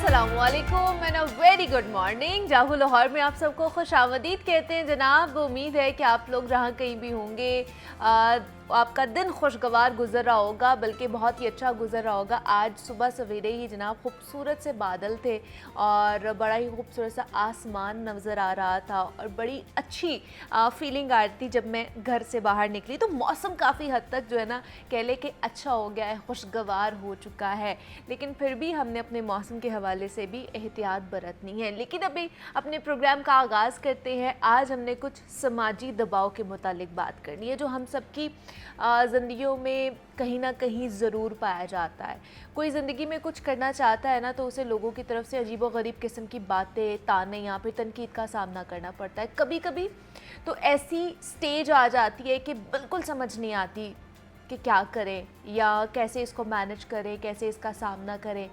अस्सलामुअलैकुम and a very good morning. जाहू लाहौर में आप सबको खुश आमदीद कहते हैं जनाब। उम्मीद है कि आप लोग जहाँ कहीं भी होंगे आपका दिन खुशगवार गुजर रहा होगा, बल्कि बहुत ही अच्छा गुजर रहा होगा। आज सुबह सवेरे ही जनाब खूबसूरत से बादल थे और बड़ा ही खूबसूरत सा आसमान नज़र आ रहा था और बड़ी अच्छी फीलिंग आ रही थी जब मैं घर से बाहर निकली। तो मौसम काफ़ी हद तक जो है ना कह ले कि अच्छा हो गया है, खुशगवार हो चुका है, लेकिन फिर भी हमने अपने मौसम के हवाले से भी एहतियात बरतनी है। लेकिन अभी अपने प्रोग्राम का आगाज़ करते हैं। आज हमने कुछ समाजी दबाव के मुतालिक बात करनी है जो हम सबकी ज़िंदगियों में कहीं ना कहीं ज़रूर पाया जाता है। कोई ज़िंदगी में कुछ करना चाहता है ना तो उसे लोगों की तरफ से अजीब व गरीब किस्म की बातें, ताने या फिर तनकीद का सामना करना पड़ता है। कभी कभी तो ऐसी स्टेज आ जाती है कि बिल्कुल समझ नहीं आती कि क्या करें या कैसे इसको मैनेज करें, कैसे इसका सामना करें।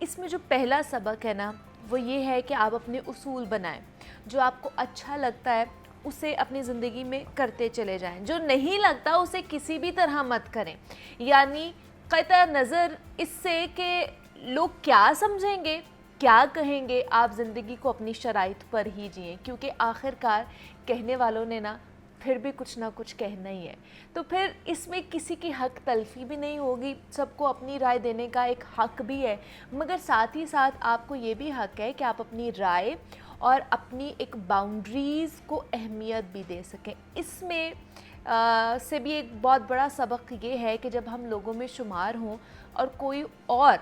इसमें जो पहला सबक है ना वो ये है कि आप अपने उसूल बनाएं। जो आपको अच्छा लगता है उसे अपनी ज़िंदगी में करते चले जाएं, जो नहीं लगता उसे किसी भी तरह मत करें। यानी क़तई नज़र इससे कि लोग क्या समझेंगे, क्या कहेंगे, आप ज़िंदगी को अपनी शराइत पर ही जिएं, क्योंकि आखिरकार कहने वालों ने ना फिर भी कुछ ना कुछ कहना ही है। तो फिर इसमें किसी की हक तलफी भी नहीं होगी, सबको अपनी राय देने का एक हक भी है, मगर साथ ही साथ आपको ये भी हक है कि आप अपनी राय और अपनी एक बाउंड्रीज़ को अहमियत भी दे सकें। इसमें से भी एक बहुत बड़ा सबक ये है कि जब हम लोगों में शुमार हों और कोई और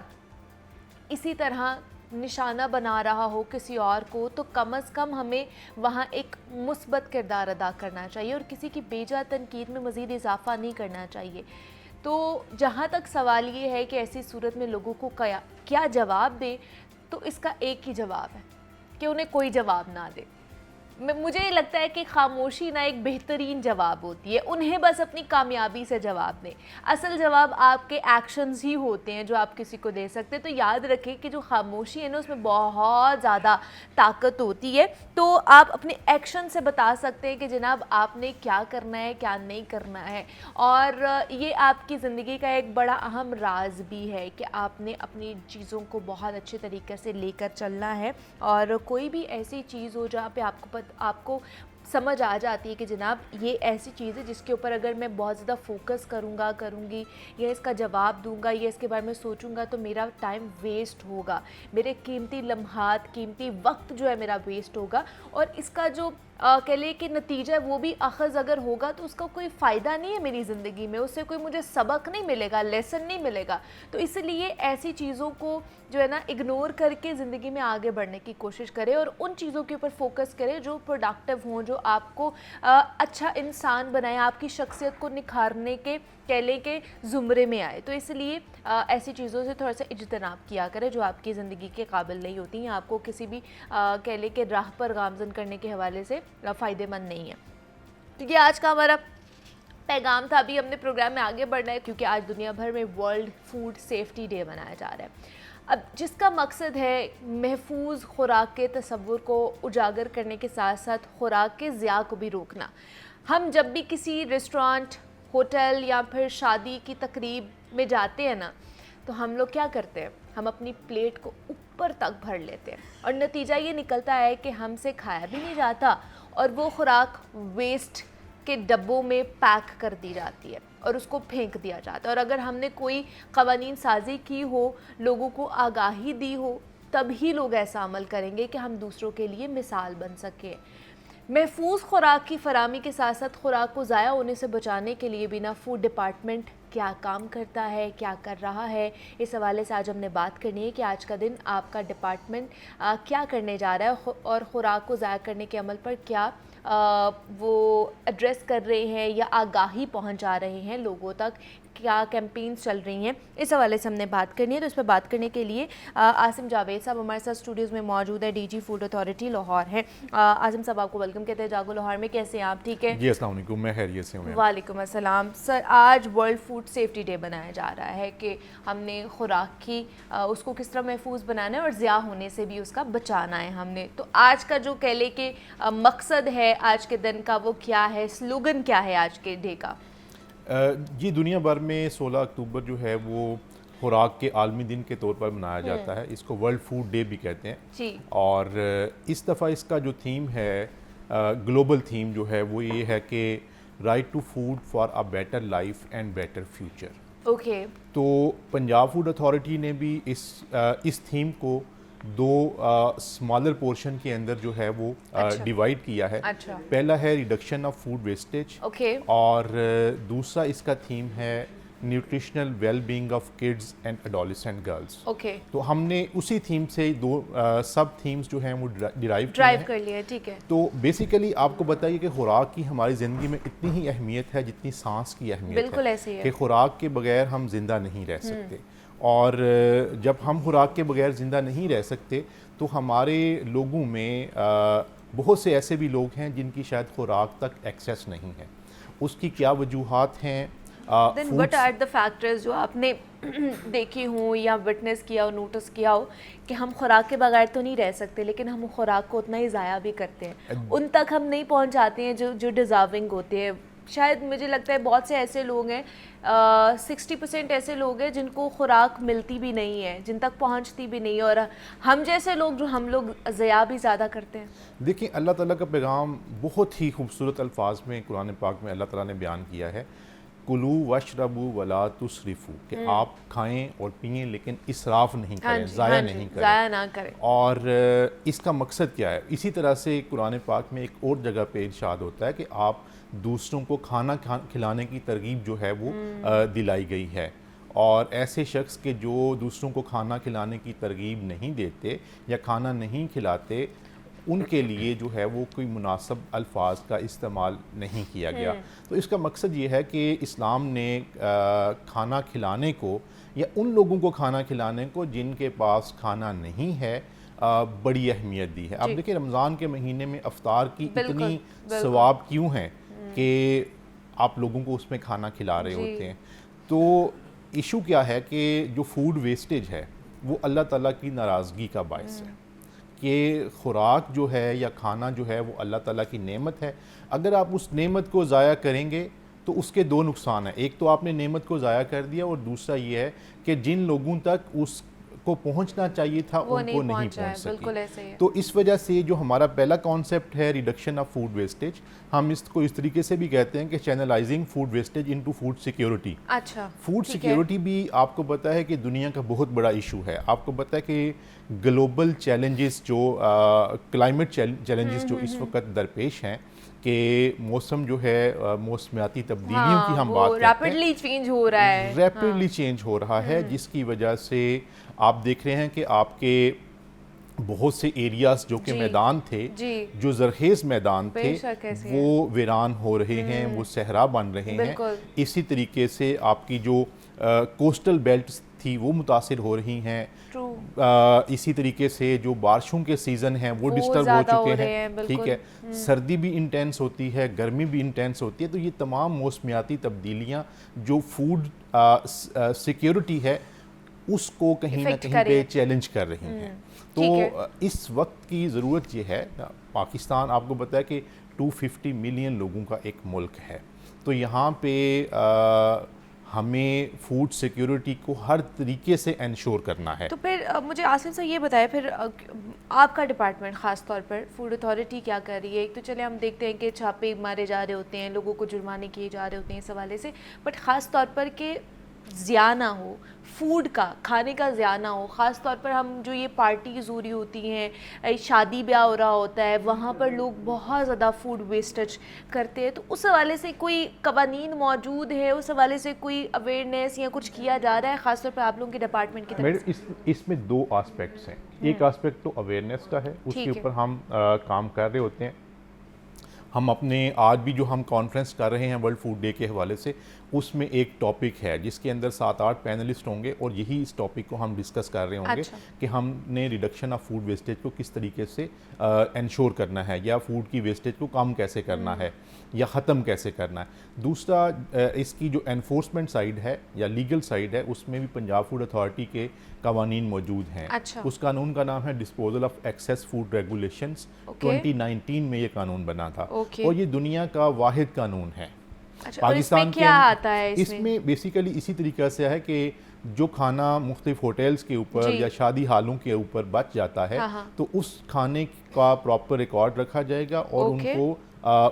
इसी तरह निशाना बना रहा हो किसी और को, तो कम अज़ कम हमें वहाँ एक मुस्बत किरदार अदा करना चाहिए और किसी की बेजा तनकीद में मज़ीद इजाफ़ा नहीं करना चाहिए। तो जहाँ तक सवाल ये है कि ऐसी सूरत में लोगों को क्या जवाब दें, तो इसका एक ही जवाब है कि उन्हें कोई जवाब ना दे। मुझे ये लगता है कि खामोशी ना एक बेहतरीन जवाब होती है। उन्हें बस अपनी कामयाबी से जवाब दें। असल जवाब आपके एक्शंस ही होते हैं जो आप किसी को दे सकते हैं। तो याद रखें कि जो खामोशी है ना उसमें बहुत ज़्यादा ताकत होती है। तो आप अपने एक्शन से बता सकते हैं कि जनाब आपने क्या करना है, क्या नहीं करना है। और ये आपकी ज़िंदगी का एक बड़ा अहम राज भी है कि आपने अपनी चीज़ों को बहुत अच्छे तरीके से लेकर चलना है। और कोई भी ऐसी चीज़ हो जहाँ पे आपको समझ आ जाती है कि जनाब ये ऐसी चीज़ है जिसके ऊपर अगर मैं बहुत ज़्यादा फोकस करूँगी या इसका जवाब दूँगा या इसके बारे में सोचूंगा तो मेरा टाइम वेस्ट होगा, मेरे कीमती लम्हात, कीमती वक्त जो है मेरा वेस्ट होगा, और इसका जो कह ले कि नतीजा है वो भी अखज़ अगर होगा तो उसका कोई फ़ायदा नहीं है मेरी ज़िंदगी में, उससे कोई मुझे सबक नहीं मिलेगा, लेसन नहीं मिलेगा। तो इसलिए ऐसी चीज़ों को जो है ना इग्नोर करके ज़िंदगी में आगे बढ़ने की कोशिश करें और उन चीज़ों के ऊपर फोकस करें जो प्रोडक्टिव हों, जो आपको अच्छा इंसान बनाए, आपकी शख्सियत को निखारने के कह लें के ज़ुमरे में आए। तो इसलिए ऐसी चीज़ों से थोड़ा सा इज्तनाब किया करें जो आपकी ज़िंदगी के काबिल नहीं होती हैं, आपको किसी भी कह लें कि राह पर गामज़न करने के हवाले से फ़ायदेमंद नहीं है। तो ये आज का हमारा पैगाम था। अभी हमने प्रोग्राम में आगे बढ़ना है क्योंकि आज दुनिया भर में वर्ल्ड फूड सेफ्टी डे मनाया जा रहा है। अब जिसका मकसद है महफूज खुराक के तसव्वुर को उजागर करने के साथ साथ खुराक के ज़िया को भी रोकना। हम जब भी किसी रेस्टोरेंट, होटल या फिर शादी की तकरीब में जाते हैं ना तो हम लोग क्या करते हैं, हम अपनी प्लेट को ऊपर तक भर लेते हैं और नतीजा ये निकलता है कि हमसे खाया भी नहीं जाता और वो खुराक वेस्ट के डब्बों में पैक कर दी जाती है और उसको फेंक दिया जाता है। और अगर हमने कोई क़वानीन साज़ी की हो, लोगों को आगाही दी हो, तभी लोग ऐसा अमल करेंगे कि हम दूसरों के लिए मिसाल बन सकें। महफूज खुराक की फराहमी के साथ साथ खुराक को ज़ाया होने से बचाने के लिए भी ना फूड डिपार्टमेंट क्या काम करता है, क्या कर रहा है, इस हवाले से आज हमने बात करनी है कि आज का दिन आपका डिपार्टमेंट क्या करने जा रहा है और खुराक को ज़ाया करने के अमल पर क्या वो एड्रेस कर रहे हैं या आगाही पहुंचा रहे हैं लोगों तक, क्या कैंपेन्स चल रही हैं, इस हवाले से हमने बात करनी है। तो इस पर बात करने के लिए आसिम जावेद साहब हमारे साथ स्टूडियोज़ में मौजूद है, डीजी फूड अथॉरिटी लाहौर हैं। आसिम साहब आपको वेलकम कहते हैं जागो लाहौर में। कैसे हैं आप? ठीक है जी, अस्सलाम वालेकुम, मैं खैरियत से हूँ। वालेकुम अस्सलाम। सर, आज वर्ल्ड फूड सेफ्टी डे मनाया जा रहा है कि हमने खुराक की उसको किस तरह महफूज बनाना है और ज़िया होने से भी उसका बचाना है हमने। तो आज का जो कह ले कि मकसद है आज के दिन का वो क्या है, स्लोगन क्या है आज के डे का? जी, दुनिया भर में 16 अक्टूबर जो है वो खुराक के आलमी दिन के तौर पर मनाया जाता है। इसको वर्ल्ड फूड डे भी कहते हैं जी। और इस दफ़ा इसका जो थीम है, ग्लोबल थीम जो है वो ये है कि right to food for a better life and better future. Okay. तो पंजाब फूड अथॉरिटी ने भी इस थीम को दो स्मॉलर पोर्शन के अंदर जो है वो डिवाइड किया है। अच्छा। पहला है reduction of food wastage okay. और दूसरा इसका थीम है nutritional well being of kids and adolescent girls. Okay. तो हमने उसी थीम से दो सब थीम्स जो हैं वो ड्राइव कर लिए। ठीक है। तो बेसिकली आपको बताइए कि खुराक की हमारी ज़िंदगी में इतनी ही अहमियत है जितनी सांस की अहमियत है। बिल्कुल ऐसे ही है कि खुराक के बगैर हम जिंदा नहीं रह सकते, और जब हम खुराक के बगैर ज़िंदा नहीं रह सकते तो हमारे लोगों में बहुत से ऐसे भी लोग हैं जिनकी शायद खुराक तक एक्सेस नहीं है। उसकी क्या वजूहात हैं? Then what are the factors जो आपने देखी हो या विटनेस किया हो, नोटिस किया हो कि हम खुराक के बगैर तो नहीं रह सकते लेकिन हम खुराक को उतना ही ज़ाया भी करते हैं, उन तक हम नहीं पहुंच जाते हैं जो डिज़र्विंग होते हैं। शायद मुझे लगता है बहुत से ऐसे लोग हैं, 60% ऐसे लोग हैं जिनको खुराक मिलती भी नहीं है, जिन तक पहुंचती भी नहीं है, और हम जैसे लोग जो हम लोग ज़या भी ज़्यादा करते हैं। देखिए, अल्लाह ताला का पैगाम बहुत ही खूबसूरत अल्फाज में कुरान पाक में अल्लाह ताला ने बयान किया है, कुलू वशरबू वला तुसरिफू, कि आप खाएं और पिएं लेकिन इसराफ नहीं करें, ज़ाया नहीं करें, ज़ाया ना करें। और इसका मकसद क्या है? इसी तरह से कुरान पाक में एक और जगह पे इरशाद होता है कि आप दूसरों को खाना खिलाने की तरगीब जो है वो दिलाई गई है, और ऐसे शख्स के जो दूसरों को खाना खिलाने की तरगीब नहीं देते या खाना नहीं खिलाते, उनके लिए जो है वो कोई मुनासिब अल्फाज का इस्तेमाल नहीं किया गया। तो इसका मकसद ये है कि इस्लाम ने खाना खिलाने को या उन लोगों को खाना खिलाने को जिनके पास खाना नहीं है बड़ी अहमियत दी है। अब देखिए, रमज़ान के महीने में अफ्तार की इतनी सवाब क्यों है कि आप लोगों को उसमें खाना खिला रहे होते हैं। तो इशू क्या है कि जो फूड वेस्टेज है वो अल्लाह ताला की नाराज़गी का बायस है कि खुराक जो है या खाना जो है वो अल्लाह ताला की नेमत है। अगर आप उस नेमत को ज़ाया करेंगे तो उसके दो नुकसान हैं। एक तो आपने नेमत को ज़ाया कर दिया, और दूसरा ये है कि जिन लोगों तक उसको पहुंचना चाहिए था उनको नहीं पहुंच सके। तो इस वजह से जो हमारा पहला कॉन्सेप्ट है रिडक्शन ऑफ फूड वेस्टेज, हम इसको इस तरीके से भी कहते हैं कि channelising food wastage into food security. अच्छा, फूड सिक्योरिटी भी आपको पता है कि दुनिया का बहुत बड़ा इशू है। आपको पता है कि ग्लोबल चैलेंजेस जो क्लाइमेट चैलेंजेस जो इस वक्त दरपेश हैं, कि मौसम जो है मौसमियाती तब्दीलियों की हम बात करते हैं, रैपिडली चेंज हो रहा है, रैपिडली चेंज हो रहा है, जिसकी वजह से आप देख रहे हैं कि आपके बहुत से एरियाज जो कि मैदान थे, जो जरखेज़ मैदान थे, वो वीरान हो रहे हैं, वो सहरा बन रहे हैं। इसी तरीके से आपकी जो कोस्टल बेल्ट थी वो मुतासिर हो रही हैं। इसी तरीके से जो बारिशों के सीज़न हैं वो डिस्टर्ब हो चुके हैं। ठीक है, सर्दी भी इंटेंस होती है, गर्मी भी इंटेंस होती है। तो ये तमाम मौसमियाती तब्दीलियाँ जो फूड सिक्योरिटी है उसको कहीं ना कहीं पे चैलेंज कर रही हैं। तो इस वक्त की ज़रूरत ये है, पाकिस्तान आपको पता है कि 250 मिलियन लोगों का एक मुल्क है, तो यहाँ पे हमें फूड सिक्योरिटी को हर तरीके से इंश्योर करना है। तो फिर मुझे आसिफ से ये बताएं, फिर आपका डिपार्टमेंट ख़ास तौर पर फूड अथॉरिटी क्या कर रही है? एक तो चले हम देखते हैं कि छापे मारे जा रहे होते हैं, लोगों को जुर्माने किए जा रहे होते हैं इस हवाले से, बट ख़ास तौर पर कि ज़िया ना हो, फूड का, खाने का ज़िया ना हो। ख़ास तौर पर हम जो ये पार्टीज़ हो रही होती हैं, शादी ब्याह हो रहा होता है, वहाँ पर लोग बहुत ज़्यादा फूड वेस्टेज करते हैं, तो उस हवाले से कोई कवानीन मौजूद है, उस हवाले से कोई अवेयरनेस या कुछ किया जा रहा है ख़ास तौर पर आप लोगों के डिपार्टमेंट की तरफ से? इसमें दो आस्पेक्ट्स हैं। एक आस्पेक्ट तो अवेयरनेस का है, उसके ऊपर हम काम कर रहे होते हैं। हम अपने आज भी जो हम कॉन्फ्रेंस कर रहे हैं वर्ल्ड फूड डे के हवाले से, उसमें एक टॉपिक है जिसके अंदर 7-8 पैनलिस्ट होंगे, और यही इस टॉपिक को हम डिस्कस कर रहे होंगे कि हमने रिडक्शन ऑफ फूड वेस्टेज को किस तरीके से इंश्योर करना है, या फूड की वेस्टेज को कम कैसे करना है या ख़त्म कैसे करना है। दूसरा, इसकी जो एनफोर्समेंट साइड है या लीगल साइड है, उसमें भी पंजाब फूड अथॉरिटी के कवानीन मौजूद हैं। उस कानून का नाम है disposal of excess food regulations. 2019 में ये कानून बना था, और ये दुनिया का वाहिद कानून है। पाकिस्तान क्या आता है इसमें बेसिकली इसी तरीके से है कि जो खाना मुख्तलिफ होटल्स के ऊपर जी। या शादी हालों के ऊपर बच जाता है, हाँ, हाँ। तो उस खाने का प्रॉपर रिकॉर्ड रखा जाएगा और ओके। उनको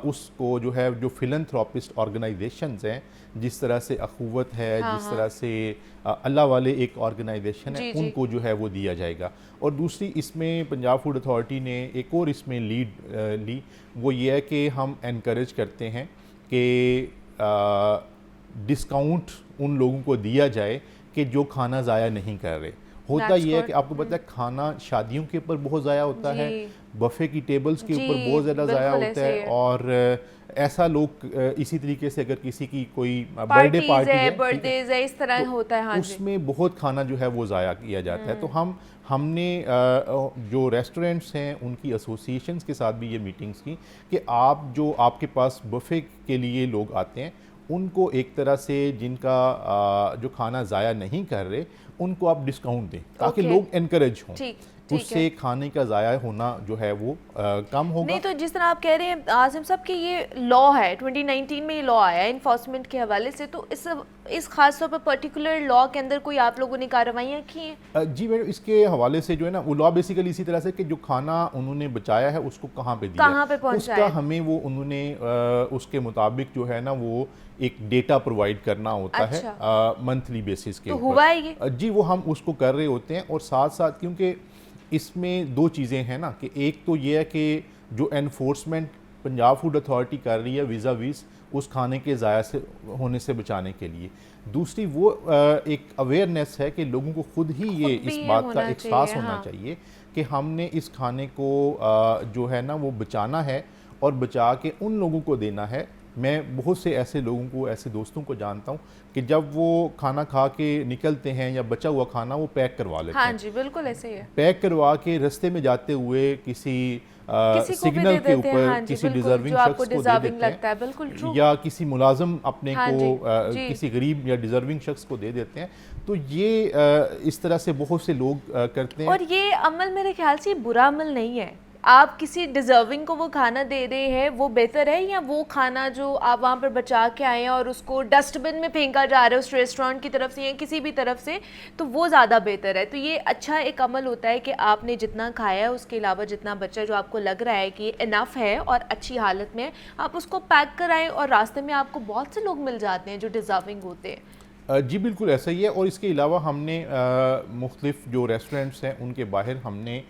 उसको जो है, जो फिलंथ्रोपिस्ट ऑर्गेनाइजेशंस हैं, जिस तरह से अखुवत है, हाँ, जिस हाँ। तरह से अल्लाह वाले एक ऑर्गेनाइजेशन है, जी, जी। उनको जो है वो दिया जाएगा। और दूसरी इसमें पंजाब फूड अथॉरिटी ने एक और इसमें लीड ली, वो ये है कि हम एनकरेज करते हैं कि डिस्काउंट उन लोगों को दिया जाए कि जो खाना ज़ाया नहीं कर रहे। होता That's ये है good. कि आपको पता है खाना शादियों के ऊपर बहुत ज़ाया होता है, जी। बफ़े की टेबल्स के जी, ऊपर बहुत ज़्यादा ज़ाया बिल्कुल होता ऐसे है। ही है। और ऐसा लोग इसी तरीके से अगर किसी की कोई बर्थडे पार्टीज पार्टी है, है, ठीक है, बर्थडेज है, इस तरह तो होता है। हाँ जी। उसमें बहुत खाना जो है वो ज़ाया किया जाता है। तो हमने जो रेस्टोरेंट्स हैं उनकी एसोसिएशंस के साथ भी ये मीटिंग्स की कि आप जो आपके पास बफ़े के लिए लोग आते हैं, उनको एक तरह से जिनका जो खाना ज़ाया नहीं कर रहे, उनको आप डिस्काउंट दें ताकि ओके। लोग एनकरेज हों। ठीक ठीक उससे है। खाने का ज़ाया होना जो है वो कम होगा। नहीं तो जिस तरह आप कह रहे हैं आसिम साहब कि ये लॉ है, 2019 में ये लॉ आया है इन्फोर्समेंट के हवाले से, तो इस खास तौर पर पर्टिकुलर लॉ के अंदर कोई आप लोगों ने कार्रवाइयाँ की हैं? जी मैडम, इसके हवाले से जो है ना, वो लॉ बेसिकली इसी तरह से कि जो खाना उन्होंने बचाया है उसको कहाँ पे दिया, कहाँ पे पहुँचाया उसका है? हमें वो उन्होंने उसके मुताबिक जो है ना वो एक डेटा प्रोवाइड करना होता है अच्छा। मंथली बेसिस के तो ऊपर। हुआ है ये? जी, वो हम उसको कर रहे होते हैं। और साथ साथ क्योंकि इसमें दो चीज़ें हैं ना, कि एक तो ये है कि जो एनफोर्समेंट पंजाब फूड अथॉरिटी कर रही है वीज़ा वीज़ उस खाने के ज़ाया से होने से बचाने के लिए, दूसरी वो एक अवेयरनेस है कि लोगों को खुद ही ये खुद भी इस ये बात का होना एहसास चाहिए, होना हाँ। चाहिए कि हमने इस खाने को जो है ना वो बचाना है और बचा के उन लोगों को देना है। मैं बहुत से ऐसे लोगों को, ऐसे दोस्तों को जानता हूँ कि जब वो खाना खा के निकलते हैं या बचा हुआ खाना वो पैक करवा लेते हाँ हैं। जी, बिल्कुल ऐसे ही है। पैक करवा के रास्ते में जाते हुए किसी किसी को भी सिग्नल दे के देते हैं। ऊपर हाँ जी, किसी बिल्कुल, डिजर्विंग जो आपको शख्स को दे डिजर्विंग देते लगता है, बिल्कुल हैं, ट्रू। या किसी मुलाजम अपने हाँ को जी, जी। किसी गरीब या डिजर्विंग शख्स को दे देते हैं। तो ये इस तरह से बहुत से लोग करते हैं। और ये अमल मेरे ख्याल से बुरा अमल नहीं है। आप किसी डिजर्विंग को वो खाना दे रहे हैं, वो बेहतर है, या वो खाना जो आप वहाँ पर बचा के आए हैं और उसको डस्टबिन में फेंका जा रहा है उस रेस्टोरेंट की तरफ से या किसी भी तरफ से, तो वो ज़्यादा बेहतर है। तो ये अच्छा एक अमल होता है कि आपने जितना खाया है उसके अलावा जितना बचा, जो आपको लग रहा है कि इनफ है और अच्छी हालत में है, आप उसको पैक कराएं। और रास्ते में आपको बहुत से लोग मिल जाते हैं जो डिजर्विंग होते हैं। जी बिल्कुल ऐसा ही है। और इसके अलावा हमने मुख्तलिफ जो रेस्टोरेंट्स हैं उनके बाहर हमने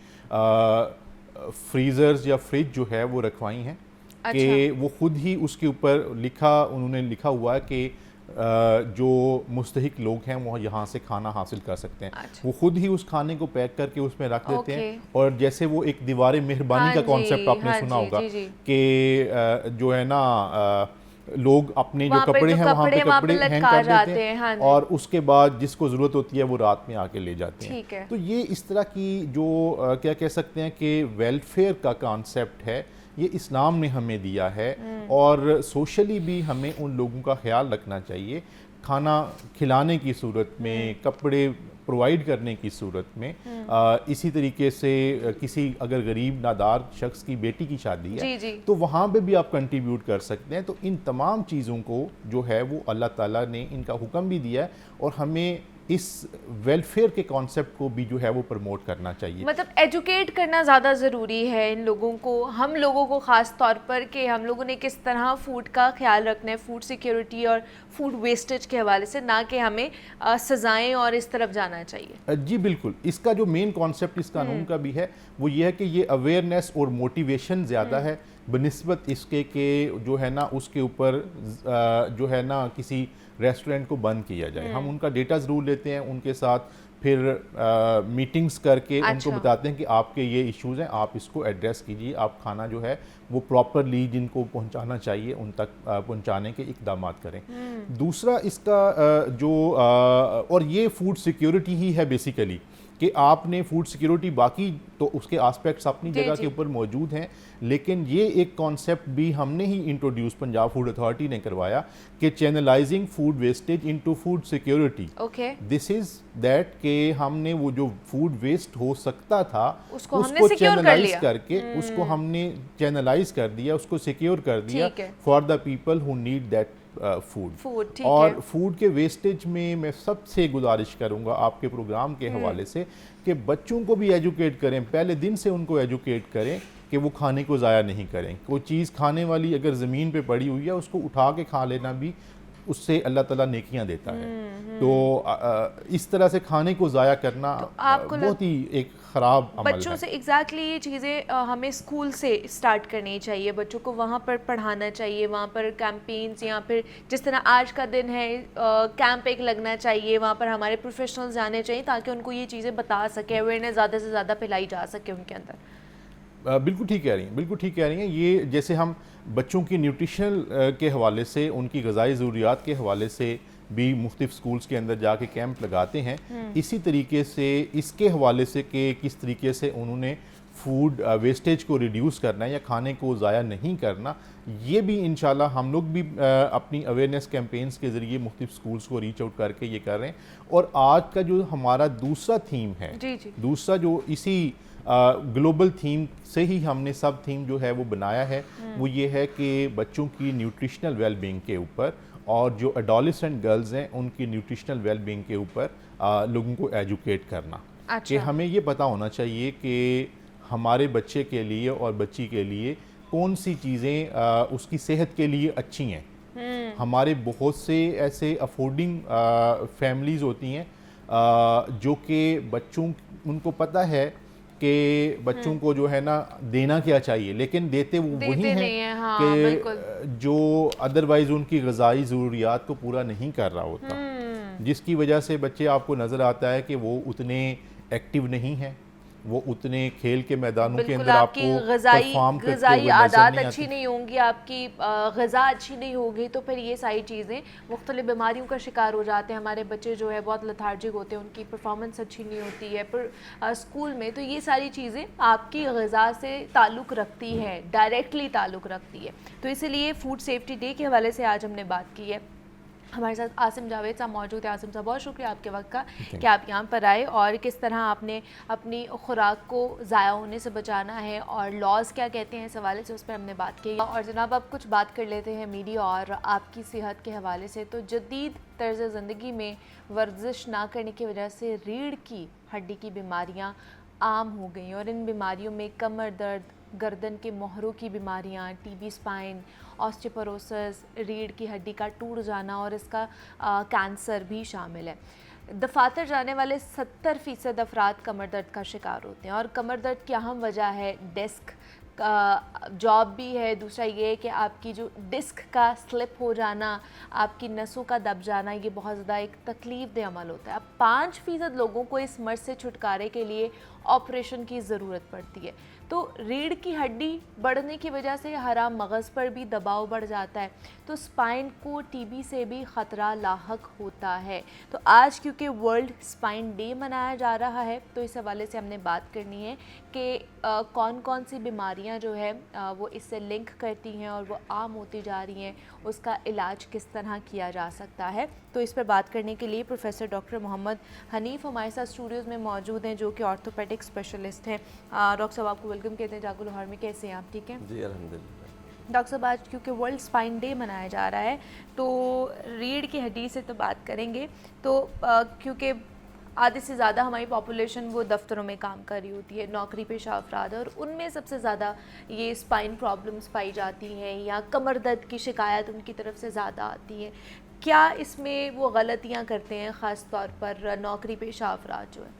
फ्रीज़र्स या फ्रिज जो है वो रखवाई हैं। अच्छा। कि वो खुद ही उसके ऊपर उन्होंने लिखा हुआ है कि जो मुस्तहिक लोग हैं वो यहाँ से खाना हासिल कर सकते हैं। अच्छा। वो खुद ही उस खाने को पैक करके उसमें रख देते हैं। ओके। और जैसे वो एक दीवार मेहरबानी हाँ का जी, कॉन्सेप्ट आपने हाँ सुना जी, होगा जी, जी। कि जो है ना लोग अपने जो वहाँ पे कपड़े जो हैं वहाँ पे कपड़े वहाँ पे कपड़े हैंग लटका कर जाते देते हैं, हाँ हैं जी। और उसके बाद जिसको ज़रूरत होती है वो रात में आके ले जाते हैं। ठीक है। तो ये इस तरह की जो क्या कह सकते हैं कि वेलफेयर का कॉन्सेप्ट है, ये इस्लाम ने हमें दिया है। और सोशली भी हमें उन लोगों का ख्याल रखना चाहिए। खाना खिलाने की सूरत में, कपड़े प्रोवाइड करने की सूरत में, इसी तरीके से किसी अगर गरीब नादार शख्स की बेटी की शादी है जी, जी। तो वहाँ पे भी आप कंट्रीब्यूट कर सकते हैं। तो इन तमाम चीज़ों को जो है वो अल्लाह ताला ने इनका हुक्म भी दिया है और हमें इस वेलफेयर के कॉन्सेप्ट को भी जो है वो प्रमोट करना चाहिए। मतलब एजुकेट करना ज़्यादा ज़रूरी है इन लोगों को, हम लोगों को ख़ास तौर पर, कि हम लोगों ने किस तरह फ़ूड का ख्याल रखना है, फूड सिक्योरिटी और फूड वेस्टेज के हवाले से, ना कि हमें सज़ाएं और इस तरफ जाना चाहिए। जी बिल्कुल। इसका जो मेन कॉन्सेप्ट इस कानून का भी है वो ये है कि ये अवेयरनेस और मोटिवेशन ज़्यादा है बनिस्बत इसके कि जो है ना उसके ऊपर जो है ना किसी रेस्टोरेंट को बंद किया जाए। हम उनका डेटा ज़रूर लेते हैं, उनके साथ फिर मीटिंग्स करके अच्छा। उनको बताते हैं कि आपके ये इश्यूज़ हैं, आप इसको एड्रेस कीजिए, आप खाना जो है वो प्रॉपरली जिनको पहुंचाना चाहिए उन तक पहुंचाने के इक़दाम करें। दूसरा इसका जो और ये फूड सिक्योरिटी ही है बेसिकली, कि आपने फूड सिक्योरिटी, बाकी तो उसके एस्पेक्ट्स अपनी जी, जगह जी। के ऊपर मौजूद हैं, लेकिन ये एक कॉन्सेप्ट भी हमने ही इंट्रोड्यूस पंजाब फूड अथॉरिटी ने करवाया कि channelising food wastage into food security. Okay. This is that कि हमने वो जो फूड वेस्ट हो सकता था उसको हमने secure कर चैनलाइज लिया। करके उसको हमने चैनलाइज कर दिया, उसको सिक्योर कर दिया ठीक है। For the people who need that food. ठीक और है। फूड के वेस्टेज में मैं सबसे गुजारिश करूंगा आपके प्रोग्राम के हवाले से कि बच्चों को भी एजुकेट करें, पहले दिन से उनको एजुकेट करें कि वो खाने को ज़ाया नहीं करें। कोई चीज़ खाने वाली अगर ज़मीन पे पड़ी हुई है उसको उठा के खा लेना भी उससे अल्लाह ताला नेकियां देता है। तो इस तरह से खाने को ज़ाया करना आपको बहुत ही एक ख़राब अमल बच्चों है। से एग्जैक्टली ये चीज़ें हमें स्कूल से स्टार्ट करनी चाहिए, बच्चों को वहाँ पर पढ़ाना चाहिए, वहाँ पर कैंपेन्स या फिर जिस तरह आज का दिन है कैंप एक लगना चाहिए, वहाँ पर हमारे प्रोफेशनल्स जाने चाहिए ताकि उनको ये चीज़ें बता सके, अवेयरनेस ज़्यादा से ज़्यादा फैलाई जा सके उनके अंदर। बिल्कुल ठीक कह रही हैं, बिल्कुल ठीक कह रही हैं। ये जैसे हम बच्चों की न्यूट्रिशनल के हवाले से, उनकी ग़िज़ाई ज़रूरियात के हवाले से भी मुख्तलिफ स्कूल्स के अंदर जाके कैंप लगाते हैं, इसी तरीके से इसके हवाले से कि किस तरीके से उन्होंने फूड वेस्टेज को रिड्यूस करना है या खाने को ज़ाया नहीं करना, ये भी इंशाल्लाह हम लोग भी अपनी अवेयरनेस कैंपेन्स के ज़रिए मुख्तलिफ स्कूल्स को रीच आउट करके ये कर रहे हैं। और आज का जो हमारा दूसरा थीम है, दूसरा जो इसी ग्लोबल थीम से ही हमने सब थीम जो है वो बनाया है, वो ये है कि बच्चों की न्यूट्रिशनल वेलबींग के ऊपर और जो एडोलेसेंट गर्ल्स हैं उनकी न्यूट्रिशनल वेलबींग के ऊपर लोगों को एजुकेट करना। कि हमें ये पता होना चाहिए कि हमारे बच्चे के लिए और बच्ची के लिए कौन सी चीज़ें उसकी सेहत के लिए अच्छी हैं। हमारे बहुत से ऐसे अफोर्डिंग फैमिलीज़ होती हैं जो कि बच्चों, उनको पता है कि बच्चों को जो है ना देना क्या चाहिए, लेकिन देते वो वही हैं हाँ, कि जो अदरवाइज़ उनकी ग़िज़ाई ज़रूरियात को पूरा नहीं कर रहा होता, जिसकी वजह से बच्चे आपको नज़र आता है कि वो उतने एक्टिव नहीं हैं, वो उतने खेल के मैदानों के अंदर आपको परफॉर्म करते हुए नजर आदत नहीं अच्छी आती। नहीं होंगी, आपकी ग़िज़ा अच्छी नहीं होगी, तो फिर ये सारी चीज़ें मुख्तलिफ बीमारियों का शिकार हो जाते हैं। हमारे बच्चे जो है बहुत लथार्जिक होते हैं, उनकी परफॉर्मेंस अच्छी नहीं होती है पर स्कूल में। तो ये सारी चीज़ें आपकी ग़िज़ा से ताल्लुक़ रखती है, डायरेक्टली ताल्लुक़ रखती है। तो इसीलिए फूड सेफ्टी डे के हवाले से आज हमने बात की है। हमारे साथ आसिम जावेद साहब मौजूद है। आसिम साहब, बहुत शुक्रिया आपके वक्त का कि आप यहाँ पर आए और किस तरह आपने अपनी खुराक को ज़ाया होने से बचाना है और लॉज क्या कहते हैं इस हवाले से, उस पर हमने बात की। और जनाब अब कुछ बात कर लेते हैं मीडिया और आपकी सेहत के हवाले से। तो जदीद तर्ज़ ज़िंदगी में वर्जिश ना करने की वजह से रीढ़ की हड्डी की बीमारियाँ आम हो गई और इन बीमारियों में कमर दर्द, गर्दन के मोहरों की बीमारियाँ, टीबी, स्पाइन, ऑस्टियोपोरोसिस, रीढ़ की हड्डी का टूट जाना और इसका कैंसर भी शामिल है। दफातर जाने वाले 70% अफराद कमर दर्द का शिकार होते हैं और कमर दर्द की अहम वजह है डेस्क जॉब भी है। दूसरा ये है कि आपकी जो डिस्क का स्लिप हो जाना, आपकी नसों का दब जाना, ये बहुत ज़्यादा एक तकलीफ दह अमल होता है। अब 5% लोगों को इस मर्ज से छुटकारे के लिए ऑपरेशन की ज़रूरत पड़ती है। तो रीढ़ की हड्डी बढ़ने की वजह से हरा मगज़ पर भी दबाव बढ़ जाता है, तो स्पाइन को टीबी से भी ख़तरा लाहक होता है। तो आज क्योंकि वर्ल्ड स्पाइन डे मनाया जा रहा है, तो इस हवाले से हमने बात करनी है कि कौन कौन सी बीमारियां जो है वो इससे लिंक करती हैं और वो आम होती जा रही हैं, उसका इलाज किस तरह किया जा सकता है। तो इस पर बात करने के लिए प्रोफेसर डॉक्टर मोहम्मद हनीफ हमारे साथ स्टूडियोज़ में मौजूद हैं, जो कि ऑर्थोपेडिक स्पेशलिस्ट हैं। डॉक्टर साहब आपको वेलकम कहते हैं जागो लाहौर में। कैसे हैं आप? ठीक हैं जी, अल्हम्दुलिल्लाह। डॉक्टर साहब, आज क्योंकि वर्ल्ड स्पाइन डे मनाया जा रहा है तो रीढ़ की हड्डी से तो बात करेंगे। तो क्योंकि आधे से ज़्यादा हमारी पॉपुलेशन वो दफ्तरों में काम कर रही होती है, नौकरी पेशा अफराद, और उनमें सबसे ज़्यादा ये स्पाइन प्रॉब्लम्स पाई जाती हैं या कमर दर्द की शिकायत उनकी तरफ से ज़्यादा आती है। क्या इसमें वो गलतियाँ करते हैं ख़ास तौर पर नौकरी पेशा अफराद जो है?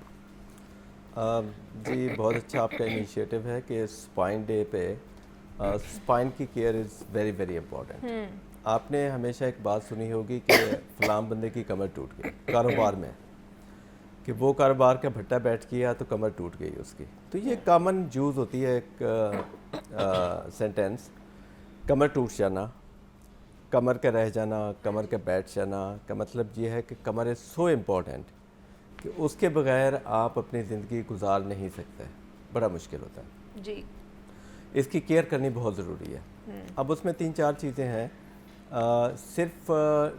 जी, बहुत अच्छा आपका इनिशिएटिव है कि स्पाइन डे पे स्पाइन की care is very very important. आपने हमेशा एक बात सुनी होगी कि फ़लाँ बंदे की कमर टूट गई कारोबार में, कि वो कारोबार का भट्टा बैठ गया तो कमर टूट गई उसकी। तो ये कॉमन यूज़ होती है एक सेंटेंस, कमर टूट जाना, कमर का रह जाना, कमर का बैठ जाना का मतलब ये है कि कमर इज़ सो इम्पोर्टेंट कि उसके बगैर आप अपनी ज़िंदगी गुजार नहीं सकते, बड़ा मुश्किल होता है जी। इसकी केयर करनी बहुत ज़रूरी है। अब उसमें 3-4 चीज़ें हैं। सिर्फ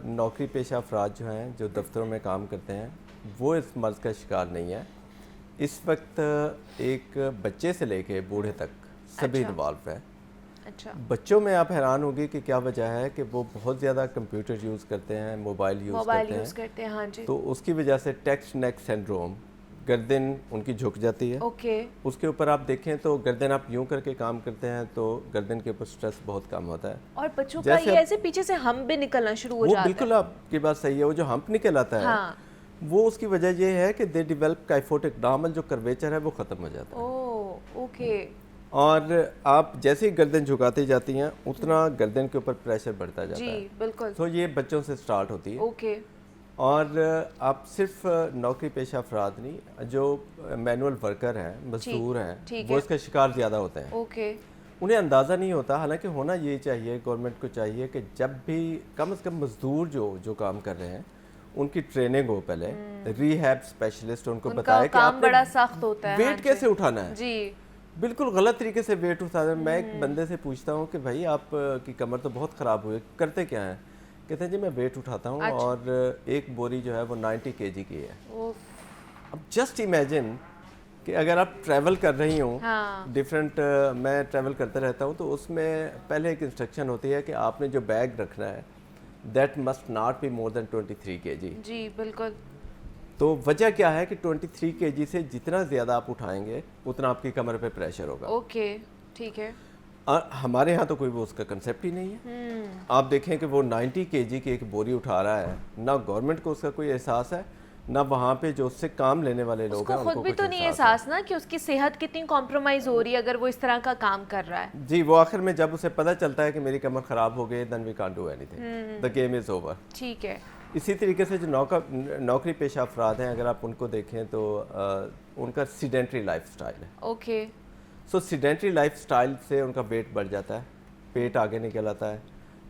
नौकरी पेशा अफराद जो हैं, जो दफ्तरों में काम करते हैं, वो इस मर्ज़ का शिकार नहीं है। इस वक्त एक बच्चे से लेके बूढ़े तक सभी इन्वॉल्व है। अच्छा। बच्चों में आप हैरान होंगे कि क्या वजह है कि वो बहुत ज़्यादा कंप्यूटर यूज़ करते हैं, मोबाइल यूज़ करते हैं, हाँ जी। तो उसकी वजह से टेक्स्ट नेक सिंड्रोम, गर्दन उनकी झुक जाती है। ओके। उसके ऊपर आप देखें तो गर्दन आप यूं करके काम करते हैं तो गर्दन के ऊपर स्ट्रेस बहुत कम होता है। और बच्चों का जैसे ये अब- ऐसे पीछे से हम भी निकलना शुरू हो वो जाता बिल्कुल है। आपकी बात सही है, वो जो हम्प निकल आता है हाँ। वो उसकी वजह ये है कि दे डेवलप काइफोटिक दामन, जो कर्वेचर है वो ख़त्म हो जाता है। Oh okay. और आप जैसे ही गर्दन झुकाती जाती हैं उतना गर्दन के ऊपर प्रेशर बढ़ता जाता जी है। बिल्कुल। तो ये बच्चों से स्टार्ट होती है। ओके। और आप सिर्फ नौकरी पेशा अफराद नहीं, जो मैनुअल वर्कर हैं, मजदूर हैं, ठीक वो है। इसका शिकार ज़्यादा होते हैं। ओके। उन्हें अंदाज़ा नहीं होता, हालांकि होना ये चाहिए, गवर्नमेंट को चाहिए कि जब भी कम से कम मजदूर जो काम कर रहे हैं उनकी ट्रेनिंग हो, पहले रिहैब स्पेशलिस्ट उनको उनका बताए कि काम आपने बड़ा सख्त होता है। हाँ वेट जी। कैसे उठाना है। जी। बिल्कुल गलत तरीके से वेट उठाना है। मैं एक बंदे से पूछता हूँ कि भाई आप की कमर तो बहुत ख़राब हुई, करते क्या हैं? कहते हैं जी मैं वेट उठाता हूँ अच्छा। और एक बोरी जो है वो 90 kg की है। ओफ। अब जस्ट इमेजिन कि अगर आप ट्रैवल कर रही हो, हाँ। डिफरेंट मैं ट्रैवल करता रहता हूँ, तो उसमें पहले एक इंस्ट्रक्शन होती है कि आपने जो बैग रखना है that must not be more than 23 kg। जी बिल्कुल। तो वजह क्या है कि 23 kg से जितना ज़्यादा आप उठाएंगे उतना आपकी कमर पे प्रेशर होगा। ओके ठीक है। और हमारे यहाँ तो कोई वो उसका कंसेप्ट ही नहीं है। आप देखें कि वो 90 kg की एक बोरी उठा रहा है, ना गवर्नमेंट को उसका कोई एहसास है, ना वहाँ पे जो उससे काम लेने वाले लोग उसको हैं खुद उनको भी कुछ तो नहीं एहसास है। एहसास ना कि उसकी सेहत कितनी कॉम्प्रोमाइज हो रही है अगर वो इस तरह का काम कर रहा है। जी, वो आखिर में जब उसे पता चलता है कि मेरी कमर ख़राब हो गई, then we can't do anything, the game is over. ठीक है। इसी तरीके से जो नौकरी पेशा अफराद हैं, अगर आप उनको देखें तो उनका सीडेंट्री लाइफ स्टाइल है। ओके। सो सीडेंट्री लाइफ स्टाइल से उनका वेट बढ़ जाता है, पेट आगे निकल आता है,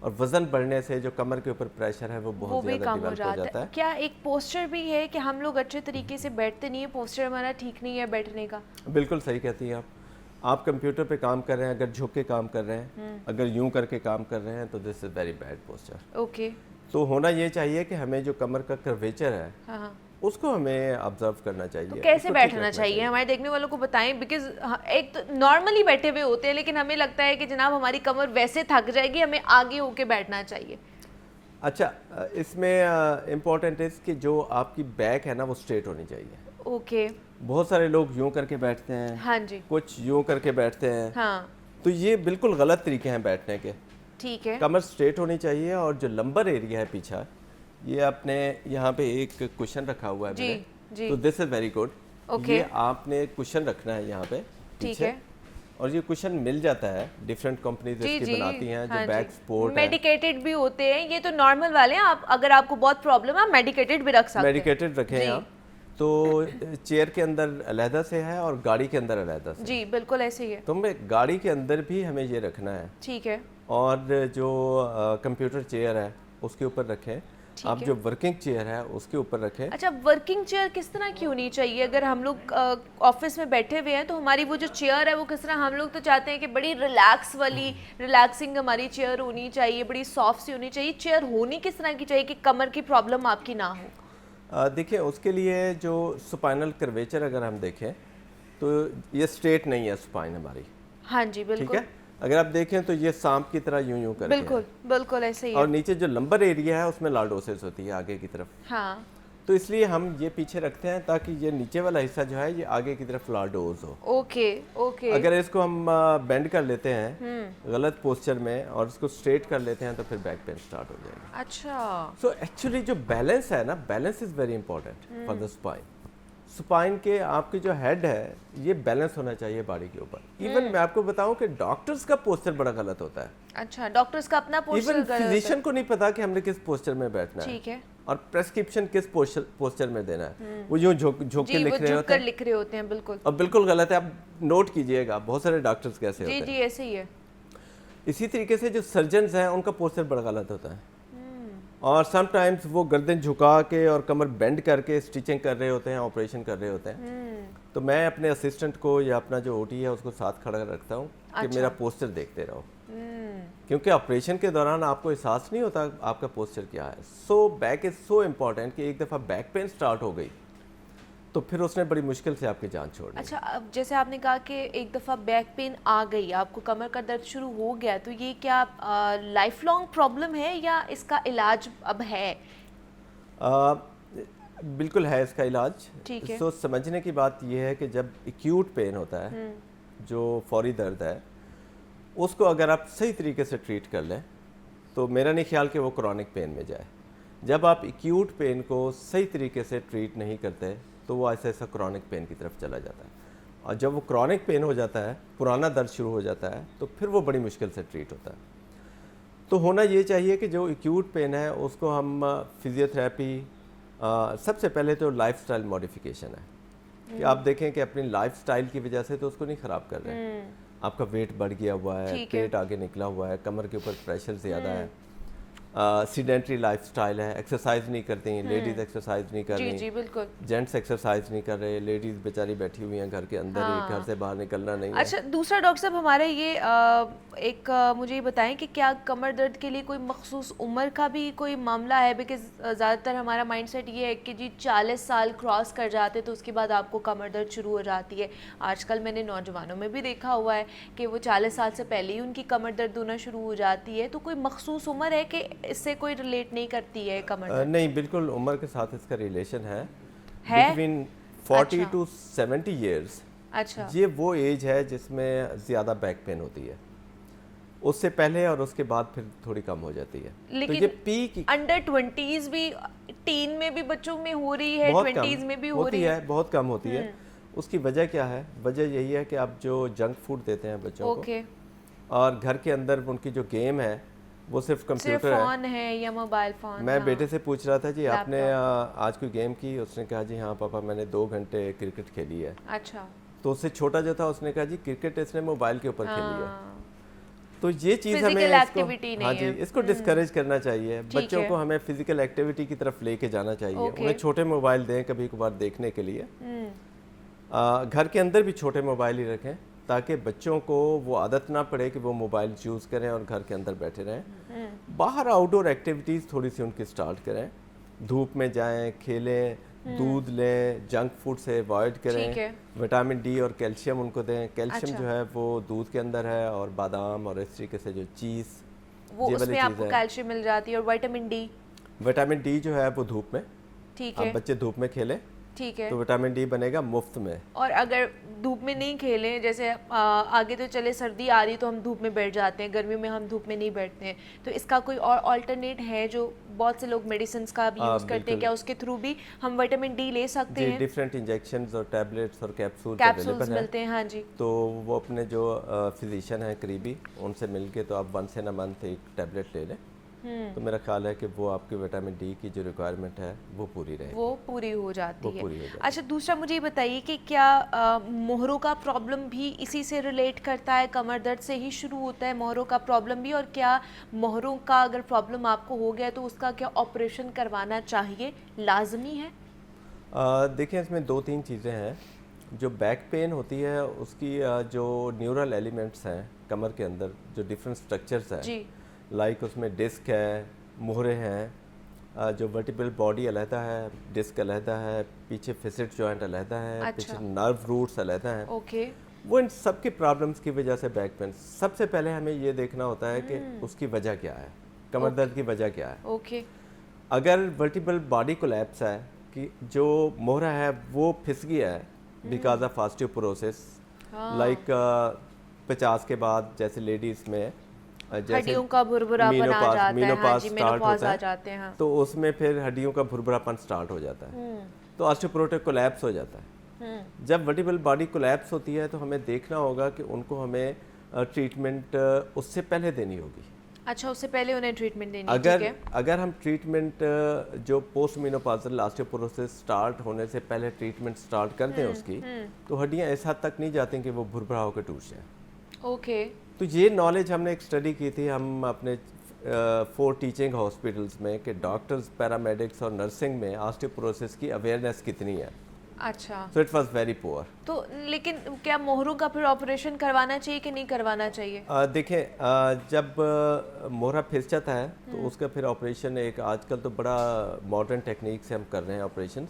और वज़न बढ़ने से जो कमर के ऊपर प्रेशर है वो वो बहुत भी ज़्यादा कम हो डेवलप हो जाता जाता है। है। क्या एक पोस्चर भी है कि हम लोग अच्छे तरीके से बैठते नहीं है, पोस्चर हमारा ठीक नहीं है बैठने का? बिल्कुल सही कहती हैं आप कंप्यूटर पे काम कर रहे हैं, अगर झुक के काम कर रहे हैं, अगर यूं करके काम कर रहे हैं, तो this is very bad posture. Okay. तो होना ये चाहिए कि हमें जो कमर का कर्वेचर है हाँ हाँ। उसको हमें ऑब्जर्व करना चाहिए। तो कैसे उसको ठीक बैठना रखना चाहिए हमारे देखने वालों को बताएं, बिकॉज एक तो नॉर्मली बैठे हुए होते हैं लेकिन हमें लगता है कि जनाब हमारी कमर वैसे थक जाएगी, हमें आगे होके बैठना चाहिए। अच्छा, इसमें इम्पोर्टेंट इज़ कि जो आपकी बैक है ना वो स्ट्रेट होनी चाहिए। ओके। बहुत सारे लोग यूं करके बैठते हैं, हाँ जी। कुछ यूं करके बैठते हैं, हाँ तो ये बिल्कुल गलत तरीके हैं बैठने के। ठीक है। कमर स्ट्रेट होनी चाहिए, और जो लंबर एरिया है पीछा, ये आपने यहाँ पे एक कुशन रखा हुआ है जी, मैंने, जी। तो this is very good. Okay. ये आपने कुशन रखना है यहाँ पे ठीक पीछे, है। और ये कुशन मिल जाता है, डिफरेंट कंपनीज जी इसकी जी बनाती हैं, जो हाँ बैक जी। सपोर्ट है, मेडिकेटेड भी होते हैं, ये तो नॉर्मल वाले हैं। आप अगर आपको बहुत प्रॉब्लम है आप मेडिकेटेड भी रख सकते हैं। मेडिकेटेड रखे हैं जी। आप। तो चेयर के अंदर अलहदा से है और गाड़ी के अंदर अलहदा से। जी बिल्कुल ऐसे ही है। तो हमें गाड़ी के अंदर भी हमें ये रखना है, ठीक है। और जो कंप्यूटर चेयर है उसके ऊपर रखें, आप है। जो वर्किंग चेयर है उसके ऊपर रखें। अच्छा, वर्किंग चेयर किस तरह की होनी चाहिए? अगर हम लोग ऑफिस में बैठे हुए हैं तो हमारी वो जो चेयर है वो किस तरह, हम लोग तो चाहते हैं कि बड़ी रिलैक्स वाली, रिलैक्सिंग हमारी चेयर होनी चाहिए, बड़ी सॉफ्ट सी होनी चाहिए। चेयर होनी किस तरह की चाहिए कि कमर की प्रॉब्लम आपकी ना हो? देखिए, उसके लिए जो स्पाइनल कर्वेचर अगर हम देखें तो ये स्ट्रेट नहीं है स्पाइन हमारी। हाँ जी ठीक बिल्कुल। है, अगर आप देखें तो ये सांप की तरह यूं यूं करके बिल्कुल बिल्कुल ऐसे ही है। और है। नीचे जो लंबर एरिया है उसमें लॉर्डोसिस होती है आगे की तरफ, हाँ तो इसलिए हम ये पीछे रखते हैं ताकि ये नीचे वाला हिस्सा जो है ये आगे की तरफ लॉर्डोज हो। Okay okay. अगर इसको हम बेंड कर लेते हैं गलत पोस्चर में और इसको स्ट्रेट कर लेते हैं तो फिर बैक पेन स्टार्ट हो जाएगा। अच्छा। सो एक्चुअली जो बैलेंस है ना, balance is very important for the spine. Spine के आपकी जो हेड है ये बैलेंस होना चाहिए बॉडी के ऊपर। इवन मैं आपको बताऊं कि डॉक्टर्स का पोस्चर बड़ा गलत होता है। अच्छा, डॉक्टर्स का अपना पोस्चर इवन फिजिशियन को नहीं पता कि हमने किस पोस्चर में बैठना है, ठीक है। और प्रेस्क्रिप्शन किस पोस्चर में देना है, वो यूं झुक के जी, लिख वो रहे झुक होते कर हैं, लिख रहे होते हैं। बिल्कुल और बिल्कुल गलत है। आप नोट कीजिएगा बहुत सारे डॉक्टर्स कैसे जी होते जी हैं। ऐसे ही है। इसी तरीके से जो सर्जन्स हैं उनका पोस्चर बड़ा गलत होता है, और समटाइम्स वो गर्दन झुका के और कमर बेंड करके स्टिचिंग कर रहे होते हैं, ऑपरेशन कर रहे होते हैं। तो मैं अपने असिस्टेंट को या अपना जो ओटी है उसको साथ खड़ा रखता हूँ कि मेरा पोस्चर देखते रहो, क्योंकि ऑपरेशन के दौरान आपको एहसास नहीं होता आपका पोस्चर क्या है। So back is so important कि एक दफ़ा बैक पेन स्टार्ट हो गई तो फिर उसने बड़ी मुश्किल से आपकी जान छोड़नी। अच्छा, अब जैसे आपने कहा कि एक दफ़ा बैक पेन आ गई, आपको कमर का दर्द शुरू हो गया, तो ये क्या लाइफ लॉन्ग प्रॉब्लम है या इसका इलाज अब है? आ, बिल्कुल है इसका इलाज। ठीक है। तो समझने की बात यह है कि जब एक्यूट पेन होता है, जो फौरी दर्द है, उसको अगर आप सही तरीके से ट्रीट कर लें तो मेरा नहीं ख्याल कि वो क्रॉनिक पेन में जाए। जब आप एक्यूट पेन को सही तरीके से ट्रीट नहीं करते तो वो ऐसा ऐसा क्रॉनिक पेन की तरफ चला जाता है, और जब वो क्रॉनिक पेन हो जाता है, पुराना दर्द शुरू हो जाता है, तो फिर वो बड़ी मुश्किल से ट्रीट होता है। तो होना ये चाहिए कि जो एक्यूट पेन है उसको हम फिजियोथेरेपी, सबसे पहले तो लाइफस्टाइल मॉडिफिकेशन है कि आप देखें कि अपनी लाइफस्टाइल की वजह से तो उसको नहीं ख़राब कर रहे हैं। आपका वेट बढ़ गया हुआ है, पेट आगे निकला हुआ है, कमर के ऊपर प्रेशर ज़्यादा है, सीडेंट्री लाइफस्टाइल है, एक्सरसाइज नहीं करती हैं लेडीज़, एक्सरसाइज नहीं कर रही, जी बिल्कुल, जेंट्स एक्सरसाइज नहीं कर रहे, लेडीज़ बेचारी बैठी हुई हैं घर के अंदर ही, घर से बाहर निकलना नहीं है। अच्छा, दूसरा डॉक्टर साहब हमारे ये मुझे ये बताएं कि क्या कमर दर्द के लिए कोई मखसूस उम्र का भी कोई मामला है? बिकॉज ज़्यादातर हमारा माइंडसेट ये है कि जी 40 साल क्रॉस कर जाते तो उसके बाद आपको कमर दर्द शुरू हो जाती है। आजकल मैंने नौजवानों में भी देखा हुआ है कि वो 40 साल से पहले ही उनकी कमर दर्द होना शुरू हो जाती है। तो कोई मखसूस उम्र है कि इससे कोई रिलेट नहीं करती है कमर दर्द? नहीं, बिल्कुल उम्र के साथ इसका रिलेशन है बिटवीन 40 टू 70 ईयर्स। अच्छा, ये वो एज है जिसमें ज़्यादा बैक पेन होती है, उससे पहले और उसके बाद फिर थोड़ी कम हो जाती है। लेकिन तो ये पीक अंडर 20s भी, टीन में भी बच्चों में हो रही है, 20s में भी हो रही है, बहुत कम होती है। उसकी वजह क्या है? वजह यही है कि आप जो जंक फूड देते हैं बच्चों को, और घर के अंदर उनकी जो गेम है वो सिर्फ कंप्यूटर फोन है या मोबाइल फोन। मैं बेटे से पूछ रहा था जी आपने आज कोई गेम की? उसने कहा जी हाँ पापा मैंने 2 घंटे क्रिकेट खेली है। अच्छा, तो उससे छोटा जो था उसने कहा जी क्रिकेट इसने मोबाइल के ऊपर खेली है। तो ये चीज़ हमें इसको डिस्करेज करना चाहिए। बच्चों को हमें फिजिकल एक्टिविटी की तरफ लेके जाना चाहिए। उन्हें छोटे मोबाइल दें कभी कभार देखने के लिए, घर के अंदर भी छोटे मोबाइल ही रखें ताकि बच्चों को वो आदत ना पड़े कि वो मोबाइल यूज़ करें और घर के अंदर बैठे रहें। बाहर आउटडोर एक्टिविटीज़ थोड़ी सी उनकी स्टार्ट करें, धूप में जाएं, खेलें, दूध लें, जंक फूड से अवॉइड करें, विटामिन डी और कैल्शियम उनको दें। कैल्शियम जो है वो दूध के अंदर है, और बादाम और इस तरीके से जो चीज़ वो उसमें आपको कैल्शियम मिल जाती है। और विटामिन डी जो है वो धूप में, ठीक है, आप बच्चे धूप में खेलें, ठीक है, तो विटामिन डी बनेगा मुफ्त में। और अगर धूप में नहीं खेलें, जैसे आगे तो चले सर्दी आ रही तो हम धूप में बैठ जाते हैं, गर्मी में हम धूप में नहीं बैठते हैं, तो इसका कोई और अल्टरनेट है? जो बहुत से लोग मेडिसिन का भी यूज़ करते हैं, क्या उसके थ्रू भी हम विटामिन डी ले सकते हैं? डिफरेंट इंजेक्शंस और टैबलेट्स और कैप्सूल्स मिलते हैं। हाँ जी, तो वो अपने जो फिजिशियन है करीबी, उनसे मिलके तो आप 1 इन अ मंथ एक टैबलेट ले लें, तो मेरा ख्याल है कि वो आपकी विटामिन डी की जो रिक्वायरमेंट है वो पूरी रहेगी, वो पूरी हो जाती है। अच्छा, दूसरा मुझे ये बताइए कि क्या मोहरों का प्रॉब्लम भी इसी से रिलेट करता है? कमर दर्द से ही शुरू होता है मोहरों का प्रॉब्लम भी? और क्या मोहरों का अगर प्रॉब्लम आपको हो गया तो उसका क्या ऑपरेशन करवाना चाहिए, लाजमी है? देखिए, इसमें 2-3 चीज़ें हैं। जो बैक पेन होती है उसकी जो न्यूरल एलिमेंट्स हैं कमर के अंदर, जो डिफरेंट स्ट्रक्चर्स हैं, लाइक उसमें डिस्क है, मोहरे हैं, जो वर्टिब्रल बॉडी अलहदा है, डिस्क अलहदा है, पीछे फिसेट जॉइंट अलहदा है, पीछे नर्व रूट्स अलहदा हैं। वो इन सब की प्रॉब्लम्स की वजह से बैक पेन, सबसे पहले हमें ये देखना होता है कि उसकी वजह क्या है, कमर दर्द की वजह क्या है। अगर वर्टिब्रल बॉडी कोलैप्स है कि जो मोहरा है वो फिस गया है बिकॉज ऑफ ऑस्टियोपोरोसिस, लाइक 50 के बाद जैसे लेडीज़ में हड्डियों का भुरभुरापन आ जाता है, मेनोपॉज आ जाते हैं, तो उसमें फिर हड्डियों का भुरभुरापन स्टार्ट हो जाता है, तो ऑस्टियोपोरोटिक कोलैप्स हो जाता है। जब वर्टिब्रल बॉडी कोलैप्स होती है तो हमें देखना होगा कि उनको हमें ट्रीटमेंट उससे पहले देनी होगी। अच्छा, उससे पहले उन्हें ट्रीटमेंट देनी अगर हम ट्रीटमेंट जो पोस्ट मेनोपॉजल ऑस्टियोपोरोसिस स्टार्ट होने से पहले ट्रीटमेंट स्टार्ट कर दें उसकी, तो हड्डियां इस हद तक नहीं जाती कि वो भुरभुरा होकर टूट जाए। तो ये नॉलेज हमने एक स्टडी की थी हम अपने 4 टीचिंग हॉस्पिटल्स में कि डॉक्टर्स, पैरामेडिक्स और नर्सिंग में ऑस्टियोपोरोसिस की अवेयरनेस कितनी है। अच्छा, so it was very poor. तो लेकिन क्या मोहरों का फिर ऑपरेशन करवाना चाहिए कि नहीं करवाना चाहिए? देखें, जब मोहरा फिस जाता है तो उसका फिर ऑपरेशन, एक आजकल तो बड़ा मॉडर्न टेक्निक से हम कर रहे हैं ऑपरेशन,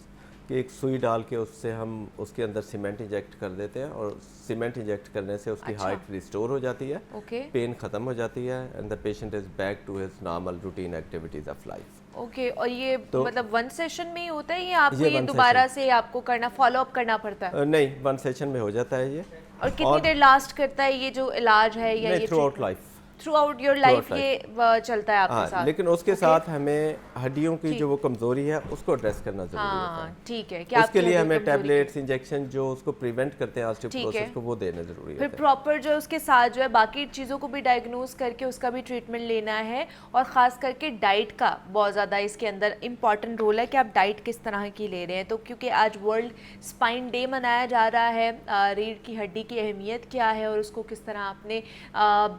कि एक सुई डाल के उससे हम उसके अंदर सीमेंट इंजेक्ट कर देते हैं और सीमेंट इंजेक्ट करने से उसकी अच्छा। हाइट रिस्टोर हो जाती है, ओके पेन ख़त्म हो जाती है and the patient is back to his normal routine activities of life. Okay. और ये तो मतलब 1 सेशन में ही होता है या आपको ये ये 1 दोबारा से आपको करना फॉलो अप करना पड़ता है? नहीं, 1 सेशन में हो जाता है ये। और कितनी देर लास्ट करता है ये जो इलाज है या ये through out life, through out your life life। ये चलता है आपके हाँ, साथ? लेकिन उसके Okay। साथ हमें हड्डियों की ठीक। जो वो कमज़ोरी है उसको एड्रेस करना ज़रूरी होता है। हाँ ठीक है। उसके लिए हमें टैबलेट्स, इंजेक्शन जो उसको प्रिवेंट करते हैं ठीक ऑस्टियोपोरोसिस है। को, वो देने ज़रूरी फिर होता है। प्रॉपर जो उसके साथ जो है बाकी चीज़ों को भी डायग्नोज करके उसका भी ट्रीटमेंट लेना है। और ख़ास करके डाइट का बहुत ज़्यादा इसके अंदर इम्पॉर्टेंट रोल है कि आप डाइट किस तरह की ले रहे हैं। तो क्योंकि आज वर्ल्ड स्पाइन डे मनाया जा रहा है, रीढ़ की हड्डी की अहमियत क्या है और उसको किस तरह आपने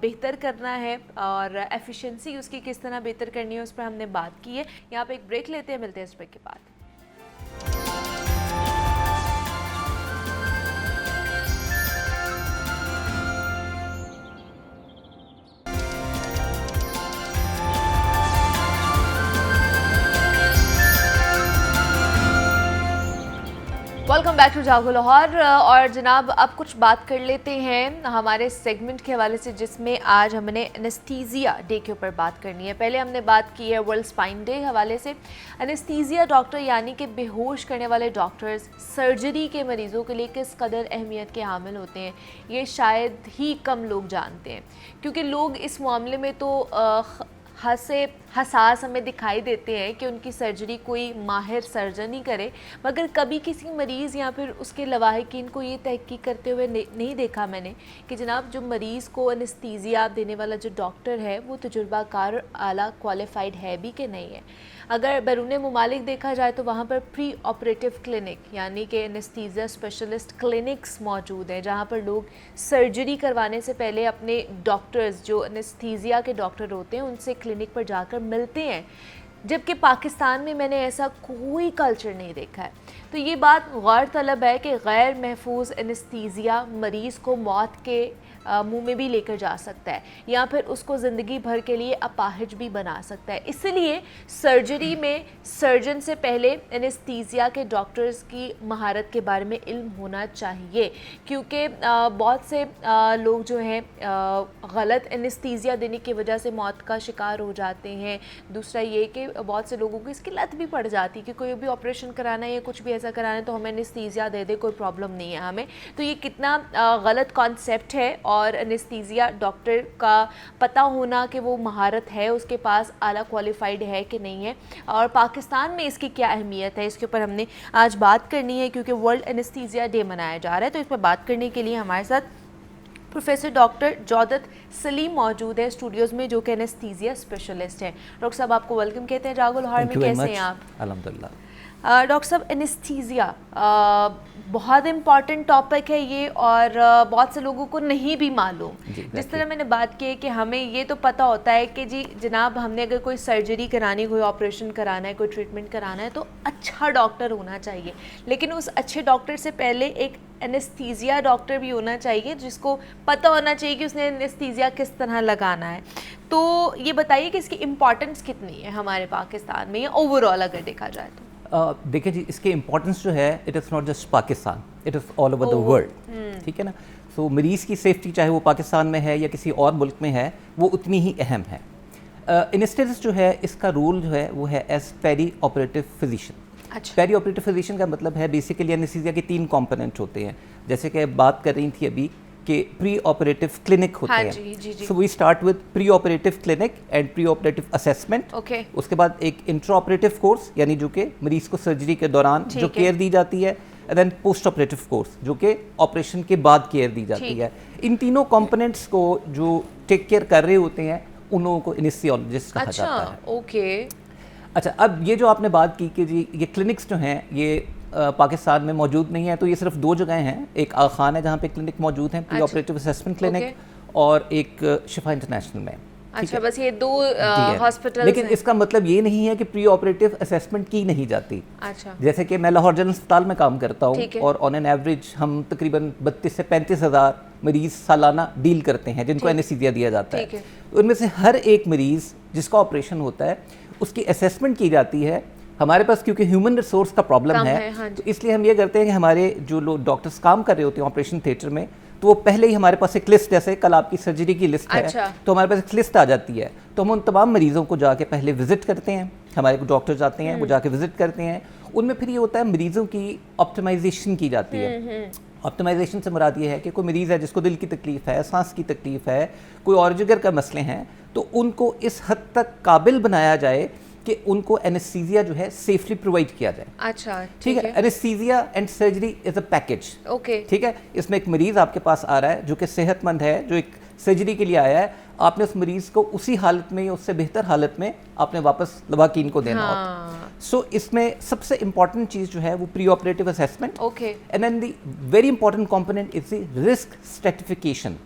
बेहतर करना है और एफिशिएंसी उसकी किस तरह बेहतर करनी है, उस पर हमने बात की है। यहाँ पे एक ब्रेक लेते हैं, मिलते हैं इस ब्रेक के बाद। वेलकम बैक टू जागो लाहौर। और जनाब अब कुछ बात कर लेते हैं हमारे सेगमेंट के हवाले से, जिसमें आज हमने एनेस्थीसिया डे के ऊपर बात करनी है। पहले हमने बात की है वर्ल्ड स्पाइन डे हवाले से। एनेस्थीसिया डॉक्टर यानी कि बेहोश करने वाले डॉक्टर्स सर्जरी के मरीज़ों के लिए किस कदर अहमियत के हामिल होते हैं, ये शायद ही कम लोग जानते हैं। क्योंकि लोग इस मामले में तो हसास हमें दिखाई देते हैं कि उनकी सर्जरी कोई माहिर सर्जन ही करे, मगर कभी किसी मरीज़ या फिर उसके लवाहिकीन को ये तहकीक करते हुए नहीं देखा मैंने कि जनाब जो मरीज़ को एनेस्थीसिया देने वाला जो डॉक्टर है वो तजुर्बाकार आला क्वालिफाइड है भी कि नहीं है। अगर बैरून मुमालिक देखा जाए तो वहाँ पर प्री ऑपरेटिव क्लिनिक यानी कि एनेस्थीसिया स्पेशलिस्ट क्लिनिक्स मौजूद हैं, जहाँ पर लोग सर्जरी करवाने से पहले अपने डॉक्टर्स जो एनेस्थीसिया के डॉक्टर होते हैं उनसे क्लिनिक पर जाकर मिलते हैं। जबकि पाकिस्तान में मैंने ऐसा कोई कल्चर नहीं देखा है। तो ये बात गौर तलब है कि गैर महफूज एनेस्थीसिया मरीज़ को मौत के मुंह में भी लेकर जा सकता है या फिर उसको ज़िंदगी भर के लिए अपाहिज भी बना सकता है। इसलिए सर्जरी में सर्जन से पहले एनेस्थीसिया के डॉक्टर्स की महारत के बारे में इल्म होना चाहिए, क्योंकि बहुत से लोग जो हैं गलत एनेस्थीसिया देने की वजह से मौत का शिकार हो जाते हैं। दूसरा ये कि बहुत से लोगों को इसकी लत भी पड़ जाती है कि कोई भी ऑपरेशन कराना है या कुछ भी ऐसा कराना है तो हमें एनेस्थीसिया दे दे, कोई प्रॉब्लम नहीं है हमें। तो ये कितना गलत कॉन्सेप्ट है और एनेस्थीसिया डॉक्टर का पता होना कि वो महारत है उसके पास, आला क्वालिफाइड है कि नहीं है, और पाकिस्तान में इसकी क्या अहमियत है, इसके ऊपर हमने आज बात करनी है। क्योंकि वर्ल्ड एनेस्थीसिया डे मनाया जा रहा है, तो इस पर बात करने के लिए हमारे साथ प्रोफेसर डॉक्टर जौदत सलीम मौजूद है स्टूडियोज़ में, जो कि एनेस्थीसिया स्पेशलिस्ट हैं। डॉक्टर साहब आपको वेलकम कहते हैं जागो लाहौर में। कैसे हैं आप? अल्हम्दुलिल्लाह। डॉक्टर साहब एनेस्थीसिया बहुत इम्पॉर्टेंट टॉपिक है ये, और बहुत से लोगों को नहीं भी मालूम। जिस तरह मैंने बात की है कि हमें ये तो पता होता है कि जी जनाब हमने अगर कोई सर्जरी करानी, कोई ऑपरेशन कराना है, कोई ट्रीटमेंट कराना है तो अच्छा डॉक्टर होना चाहिए, लेकिन उस अच्छे डॉक्टर से पहले एक एनेस्थीसिया डॉक्टर भी होना चाहिए जिसको पता होना चाहिए कि उसने एनेस्थीसिया किस तरह लगाना है। तो ये बताइए कि इसकी इम्पॉर्टेंस कितनी है हमारे पाकिस्तान में या ओवरऑल अगर देखा जाए तो? देखिए जी, इसके इम्पोर्टेंस जो है it is not just Pakistan, it is all over the world. ठीक है ना। सो मरीज़ की सेफ्टी चाहे वो पाकिस्तान में है या किसी और मुल्क में है, वो उतनी ही अहम है। एनेस्थेसिस्ट जो है इसका रोल जो है वो है एज पेरी ऑपरेटिव फिजिशियन। अच्छा। पेरी ऑपरेटिव फिजिशियन का मतलब है बेसिकली एनेस्थीसिया के 3 कंपोनेंट होते हैं, जैसे कि बात कर रही थी अभी कि प्री ऑपरेटिव क्लिनिक होते हाँ हैं। जी, जी, जी। So we start with pre operative clinic and pre operative assessment. Okay. उसके बाद एक इंट्रा ऑपरेटिव कोर्स यानी जो कि मरीज को सर्जरी के दौरान जो केयर दी जाती है, and then post operative course जो कि ऑपरेशन के बाद केयर दी जाती है। इन तीनों कंपोनेंट्स को जो टेक केयर कर रहे होते हैं उन लोगों को एनेस्थीसियोलॉजिस्ट कहा जाता है। ओके। अच्छा, अब ये जो आपने बात की कि जी ये क्लिनिक्स जो हैं ये पाकिस्तान में मौजूद नहीं है, तो ये सिर्फ 2 जगह हैं। एक आगा खान है जहाँ पे क्लिनिक मौजूद है, प्री ऑपरेटिव असेसमेंट क्लिनिक, और एक शिफा इंटरनेशनल में। अच्छा, बस ये 2 हॉस्पिटल। लेकिन इसका मतलब ये नहीं है कि प्री ऑपरेटिव असेसमेंट की नहीं जाती। अच्छा। जैसे कि मैं लाहौर जनरल अस्पताल में काम करता हूँ ठीक है। और ऑन एन एवरेज हम तकरीबन 32 से 35 हज़ार मरीज सालाना डील करते हैं जिनको एनेस्थीसिया दिया जाता ठीक है। उनमें से हर एक मरीज जिसका ऑपरेशन होता है उसकी असेसमेंट की जाती है हमारे पास क्योंकि ह्यूमन रिसोर्स का प्रॉब्लम कम है, है, हाँ जी। तो इसलिए हम ये करते हैं कि हमारे जो लोग डॉक्टर्स काम कर रहे होते हैं ऑपरेशन थिएटर में, तो वो पहले ही हमारे पास एक लिस्ट, जैसे कल आपकी सर्जरी की लिस्ट अच्छा। है, तो हमारे पास एक लिस्ट आ जाती है, तो हम उन तमाम मरीज़ों को जाके पहले विजिट करते हैं, हमारे डॉक्टर जाते हैं, वो जाके विजिट करते हैं, उनमें फिर ये होता है मरीज़ों की ऑप्टिमाइजेशन की जाती है। ऑप्टिमाइजेशन से मुराद ये है कि कोई मरीज़ है जिसको दिल की तकलीफ़ है, सांस की तकलीफ़ है, कोई और जिगर का मसले हैं, तो उनको इस हद तक काबिल बनाया जाए कि उनको एनेस्थीसिया जो है सेफली प्रोवाइड किया जाए। अच्छा, ठीक है, anaesthesia and surgery is a package. Okay, ठीक है, इसमें एक मरीज़ आपके पास आ रहा है जो कि सेहतमंद है, जो एक सर्जरी के लिए आया है, आपने उस मरीज़ को उसी हालत में या उससे बेहतर हालत में आपने वापस लवाकीन को देना होता है। सो इसमें सबसे इंपॉर्टेंट चीज़ जो है वो pre operative assessment, okay, and then the very important component is the risk stratification.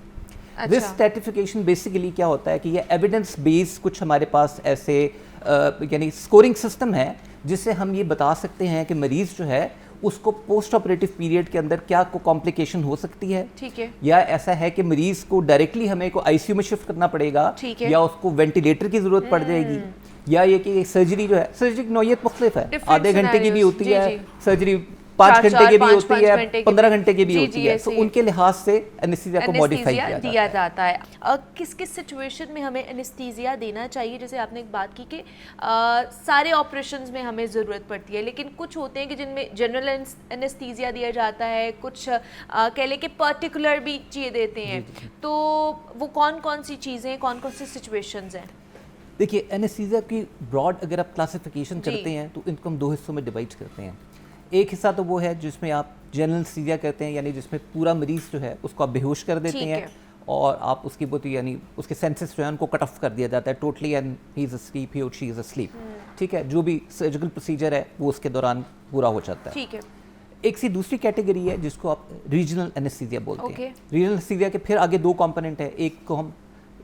Risk stratification basically क्या होता है कि ये एविडेंस बेस्ड कुछ हमारे पास ऐसे यानी स्कोरिंग सिस्टम है जिससे हम ये बता सकते हैं कि मरीज़ जो है उसको पोस्ट ऑपरेटिव पीरियड के अंदर क्या को कॉम्प्लिकेशन हो सकती है, ठीक है, या ऐसा है कि मरीज़ को डायरेक्टली हमें को आईसीयू में शिफ्ट करना पड़ेगा, ठीक है, या उसको वेंटिलेटर की ज़रूरत पड़ जाएगी, या ये कि सर्जरी जो है, सर्जरी की नौयत मुख्तलिफ है, आधे घंटे की भी होती है सर्जरी, 5 घंटे की भी होती है, 15 घंटे की भी होती है, तो उनके लिहाज से एनेस्थीसिया को मॉडिफाई दिया जाता है। किस किस सिचुएशन में हमें एनेस्थीसिया देना चाहिए? जैसे आपने एक बात की कि सारे ऑपरेशंस में हमें ज़रूरत पड़ती है, लेकिन कुछ होते हैं कि जिनमें जनरल एनेस्थीसिया दिया जाता है, कुछ कह लें कि पर्टिकुलर भी चीज़ें देते हैं, तो वो कौन कौन सी चीज़ें, कौन कौन सी सिचुएशंस हैं? देखिए, एनेस्थीसिया की ब्रॉड अगर आप क्लासिफिकेशन करते हैं तो इनको हम 2 हिस्सों में डिवाइड करते हैं। एक हिस्सा तो वो है जिसमें आप जनरल एनेस्थीसिया कहते हैं, यानी जिसमें पूरा मरीज़ जो है उसको आप बेहोश कर देते हैं और आप उसकी वो यानी उसके सेंसेस जो है उनको कट ऑफ कर दिया जाता है totally, and he is asleep, he or she is asleep. ठीक है, जो भी सर्जिकल प्रोसीजर है वो उसके दौरान पूरा हो जाता है। ठीक है। एक सी दूसरी कैटेगरी है जिसको आप रीजनल एनेस्थीसिया बोलते हैं। रीजनल एनेस्थीसिया के फिर आगे 2 कंपोनेंट है। एक को हम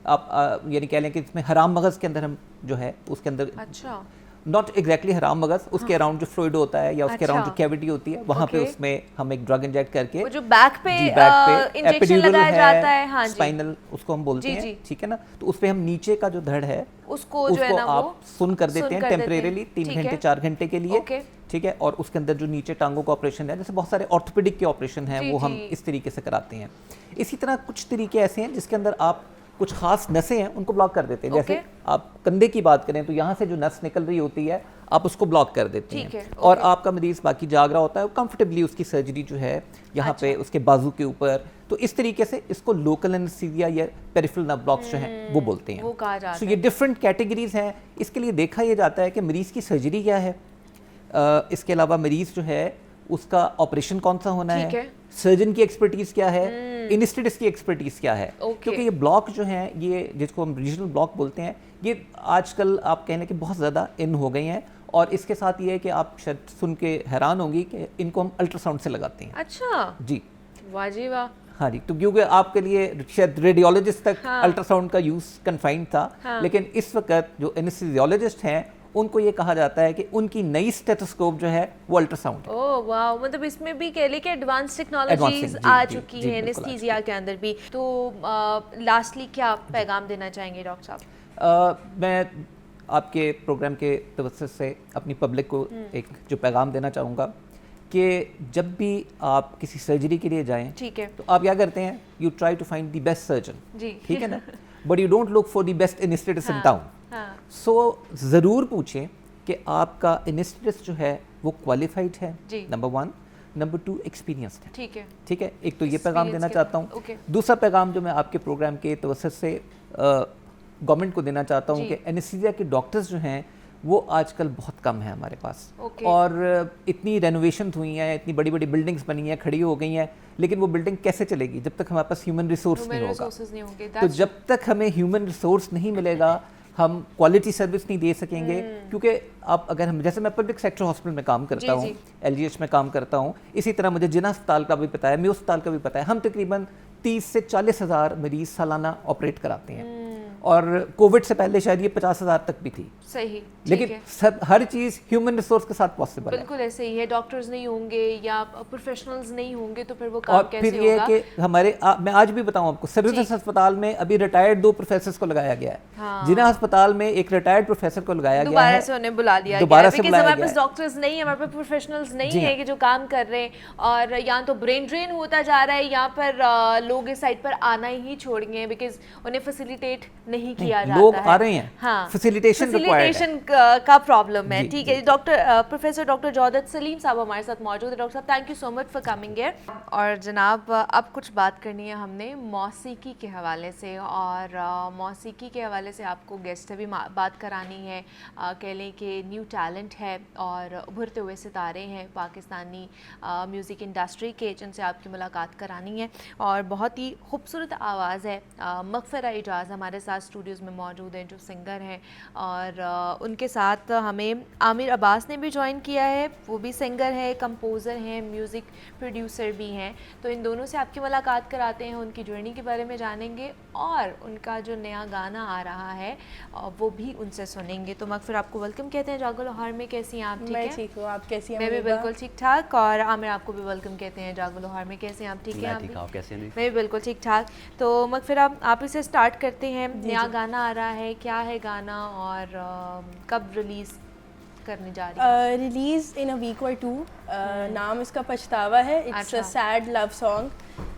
आप यानी कह लें कि इसमें हराम मगज़ के अंदर हम जो है उसके अंदर, अच्छा, नॉट एग्जैक्टली हराम मगज़, उसके अराउंड जो फ्लूइड होता है या उसके अराउंड जो कैविटी होती है वहाँ पे उसमें हम एक ड्रग इंजेक्ट करके, वो जो बैक पे इंजेक्शन लगाया जाता है, हाँ जी, स्पाइनल उसको हम बोलते हैं, ठीक है ना, तो उस पे हम नीचे का जो धड़ है उसको जो है ना आप सुन कर देते हैं टेम्परेरीली 3 घंटे 4 घंटे के लिए, ठीक है, और उसके अंदर जो नीचे टांगों का ऑपरेशन है, जैसे बहुत सारे ऑर्थोपेडिक के ऑपरेशन हैं वो हम इस तरीके से कराते हैं। इसी तरह कुछ तरीके ऐसे हैं जिसके अंदर आप कुछ खास नसें हैं उनको ब्लॉक कर देते हैं। जैसे आप कंधे की बात करें तो यहाँ से जो नस निकल रही होती है आप उसको ब्लॉक कर देते हैं, और आपका मरीज बाकी जाग रहा होता है, कंफर्टेबली उसकी सर्जरी जो है यहाँ पे उसके बाजू के ऊपर, तो इस तरीके से इसको लोकल एनेस्थीसिया या पेरिफेरल नर्व ब्लॉक्स जो हैं वो बोलते हैं। तो ये डिफरेंट कैटेगरीज हैं। इसके लिए देखा यह जाता है कि मरीज की सर्जरी क्या है, इसके अलावा मरीज जो है उसका ऑपरेशन कौन सा होना है, सर्जन की एक्सपर्टीज क्या है, एनेस्थेटिस्ट की एक्सपर्टीज क्या है, क्योंकि ये ब्लॉक जो हैं ये जिसको हम रीजनल ब्लॉक बोलते हैं, ये आजकल आप कहने के बहुत ज़्यादा इन हो गई हैं, और इसके साथ ये है कि आप शायद सुन के हैरान होंगी कि इनको हम अल्ट्रासाउंड से लगाते हैं। अच्छा जी, वाह जी वाह। हाँ जी, तो क्योंकि आपके लिए शायद रेडियोलॉजिस्ट तक अल्ट्रासाउंड का यूज़ कन्फाइंड था, लेकिन इस वक्त जो एनेस्थीसियोलॉजिस्ट हैं उनको ये कहा जाता है कि उनकी नई स्टेथोस्कोप जो है वो अल्ट्रासाउंड है। ओह वाह, मतलब इसमें भी कह ले कि एडवांस टेक्नोलॉजीज आ चुकी हैं एनेस्थीसिया के अंदर भी। तो लास्टली क्या पैगाम देना चाहेंगे डॉक्टर साहब? मैं आपके प्रोग्राम के तवज्जुह से अपनी पब्लिक को एक जो पैगाम देना चाहूँगा कि जब भी आप किसी सर्जरी के लिए जाएं, ठीक है, तो आप क्या करते हैं, you try to find the best surgeon, ठीक है ना, but you don't look for the best anaesthetist in town. So ज़रूर पूछें कि आपका एनेस्थेटिस्ट जो है वो क्वालिफाइड है, नंबर 1, नंबर 2 एक्सपीरियंस्ड है, ठीक है। एक तो ये पैगाम देना चाहता हूँ। दूसरा पैगाम जो मैं आपके प्रोग्राम के तवज्जुह से गवर्नमेंट को देना चाहता हूँ कि एनेस्थीसिया के डॉक्टर्स जो हैं वो आजकल बहुत कम है हमारे पास, और इतनी रेनोवेशन हुई हैं, इतनी बड़ी बड़ी बिल्डिंग्स बनी हैं, खड़ी हो गई हैं, लेकिन वो बिल्डिंग कैसे चलेगी जब तक हमारे पास ह्यूमन रिसोर्स नहीं होगा। तो जब तक हमें ह्यूमन रिसोर्स नहीं मिलेगा हम क्वालिटी सर्विस नहीं दे सकेंगे, क्योंकि आप अगर हम, जैसे मैं पब्लिक सेक्टर हॉस्पिटल में काम करता हूँ, LGH में काम करता हूँ, इसी तरह मुझे जिना अस्पताल का भी पता है, मेयो अस्पताल का भी पता है, हम तकरीबन 30 से 40 हज़ार मरीज सालाना ऑपरेट कराते हैं, और कोविड से पहले शायद ये 50,000 तक भी थी। सही, ठीक लेकिन है। सब हर चीज़ ह्यूमन रिसोर्स के साथ पॉसिबल है। बिल्कुल ऐसे ही है, डॉक्टर्स नहीं होंगे या प्रोफेशनल्स नहीं होंगे तो फिर वो काम और कैसे फिर ये होगा? है कि हमारे मैं आज भी बताऊं आपको, सिविल अस्पताल में अभी रिटायर्ड 2 प्रोफेसर्स को लगाया गया है। हाँ। जिन्ना अस्पताल में एक रिटायर्ड प्रोफेसर को लगाया गया दोबारा है, से उन्हें बुला लिया दोबारा गया से है, because बुलाया हमारे गया पास है। डॉक्टर्स नहीं है, हमारे पास प्रोफेशनल्स नहीं जी है हाँ। कि जो काम कर रहे हैं, और या तो ब्रेन ड्रेन होता जा रहा है, यहाँ पर लोग इस साइड पर आना ही छोड़ गए हैं बिकॉज उन्हें फैसिलिटेट नहीं किया जाता लोग है। आ रहे हैं, हाँ, facilitation required है। Facilitation का प्रॉब्लम है। जी, ठीक है, डॉक्टर प्रोफेसर डॉक्टर जौदत सलीम साहब हमारे साथ मौजूद है। डॉक्टर साहब, thank you so much for coming here. और जनाब, अब कुछ बात करनी है हमने मौसीकी के हवाले से, और मौसीकी के हवाले से आपको गेस्ट से भी बात करानी है। कह लें कि न्यू टैलेंट है और उभरते हुए सितारे हैं पाकिस्तानी म्यूज़िक इंडस्ट्री के, जिनसे आपकी मुलाकात करानी है। और बहुत ही खूबसूरत आवाज़ है। मगफरा इजाज़ हमारे साथ स्टूडियोज़ में मौजूद हैं, जो सिंगर हैं, और उनके साथ हमें आमिर अब्बास ने भी ज्वाइन किया है। वो भी सिंगर है, कंपोज़र हैं, म्यूज़िक प्रोड्यूसर भी हैं। तो इन दोनों से आपकी मुलाकात कराते हैं, उनकी जर्नी के बारे में जानेंगे, और उनका जो नया गाना आ रहा है वो भी उनसे सुनेंगे। तो मगफिर, आपको वेलकम कहते हैं जागो लाहौर में। कैसी हैं आप? ठीक मैं है, ठीक हूँ, आप कैसी हैं? मैं भी बिल्कुल ठीक ठाक। और आमिर, आपको भी वेलकम कहते हैं जागो लाहौर में। कैसे हैं आप? ठीक है, मैं आप ठीक भी? हूँ, आप कैसे हैं? मैं भी बिल्कुल ठीक ठाक। तो मगफिर, आप इसे स्टार्ट करते हैं। नया गाना आ रहा है, क्या है गाना और कब रिलीज़ करने जा रही है? रिलीज इन अ वीक और 2। नाम इसका पछतावा है। इट्स अ अच्छा। Sad love song.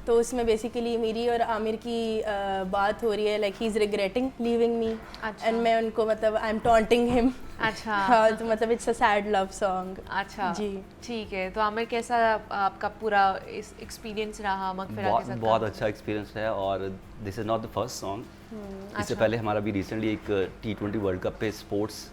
तो उसमें बेसिकली मेरी और आमिर की बात हो रही है, like he is regretting leaving me, अच्छा। एंड मैं उनको मतलब आई एम टॉन्टिंग हिम। अच्छा। हाँ, तो मतलब it's a sad love song. अच्छा जी। ठीक है। तो आमिर, कैसा आपका पूरा इस एक्सपीरियंस रहा मगफिरा के साथ? बहुत अच्छा एक्सपीरियंस है, और this is not the first song. इससे अच्छा। पहले हमारा भी रिसेंटली एक T20 वर्ल्ड कप पे स्पोर्ट्स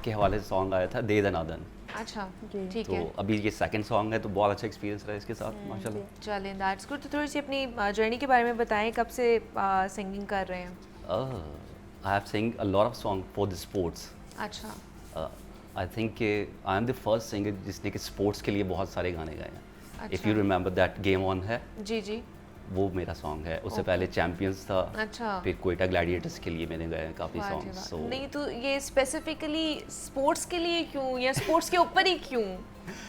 के हवाले से सॉन्ग आया था, दे दनादन। अच्छा, जी। ठीक तो है। अभी ये सेकंड सॉन्ग है, तो बहुत अच्छा एक्सपीरियंस रहा इसके साथ, माशाल्लाह। चलें, दैट्स गुड। तो थोड़ी सी अपनी जर्नी के बारे में बताएं, कब से सिंगिंग कर रहे हैं? I have sing a lot of song for the sports. अच्छा। I think I am the first singer जिसने कि स्पोर्ट्स के लिए बहुत सारे गाने गाए हैं। इफ़ अच्छा। You remember that game on है, जी जी। वो मेरा सॉन्ग है। उससे पहले चैंपियंस था, अच्छा। फिर कोयटा ग्लैडिएटर्स के लिए मैंने गाए हैं काफ़ी वाह जी सॉन्ग्स। वाह। सो नहीं तो ये स्पेसिफिकली स्पोर्ट्स के लिए क्यों, या स्पोर्ट्स के ऊपर ही क्यों?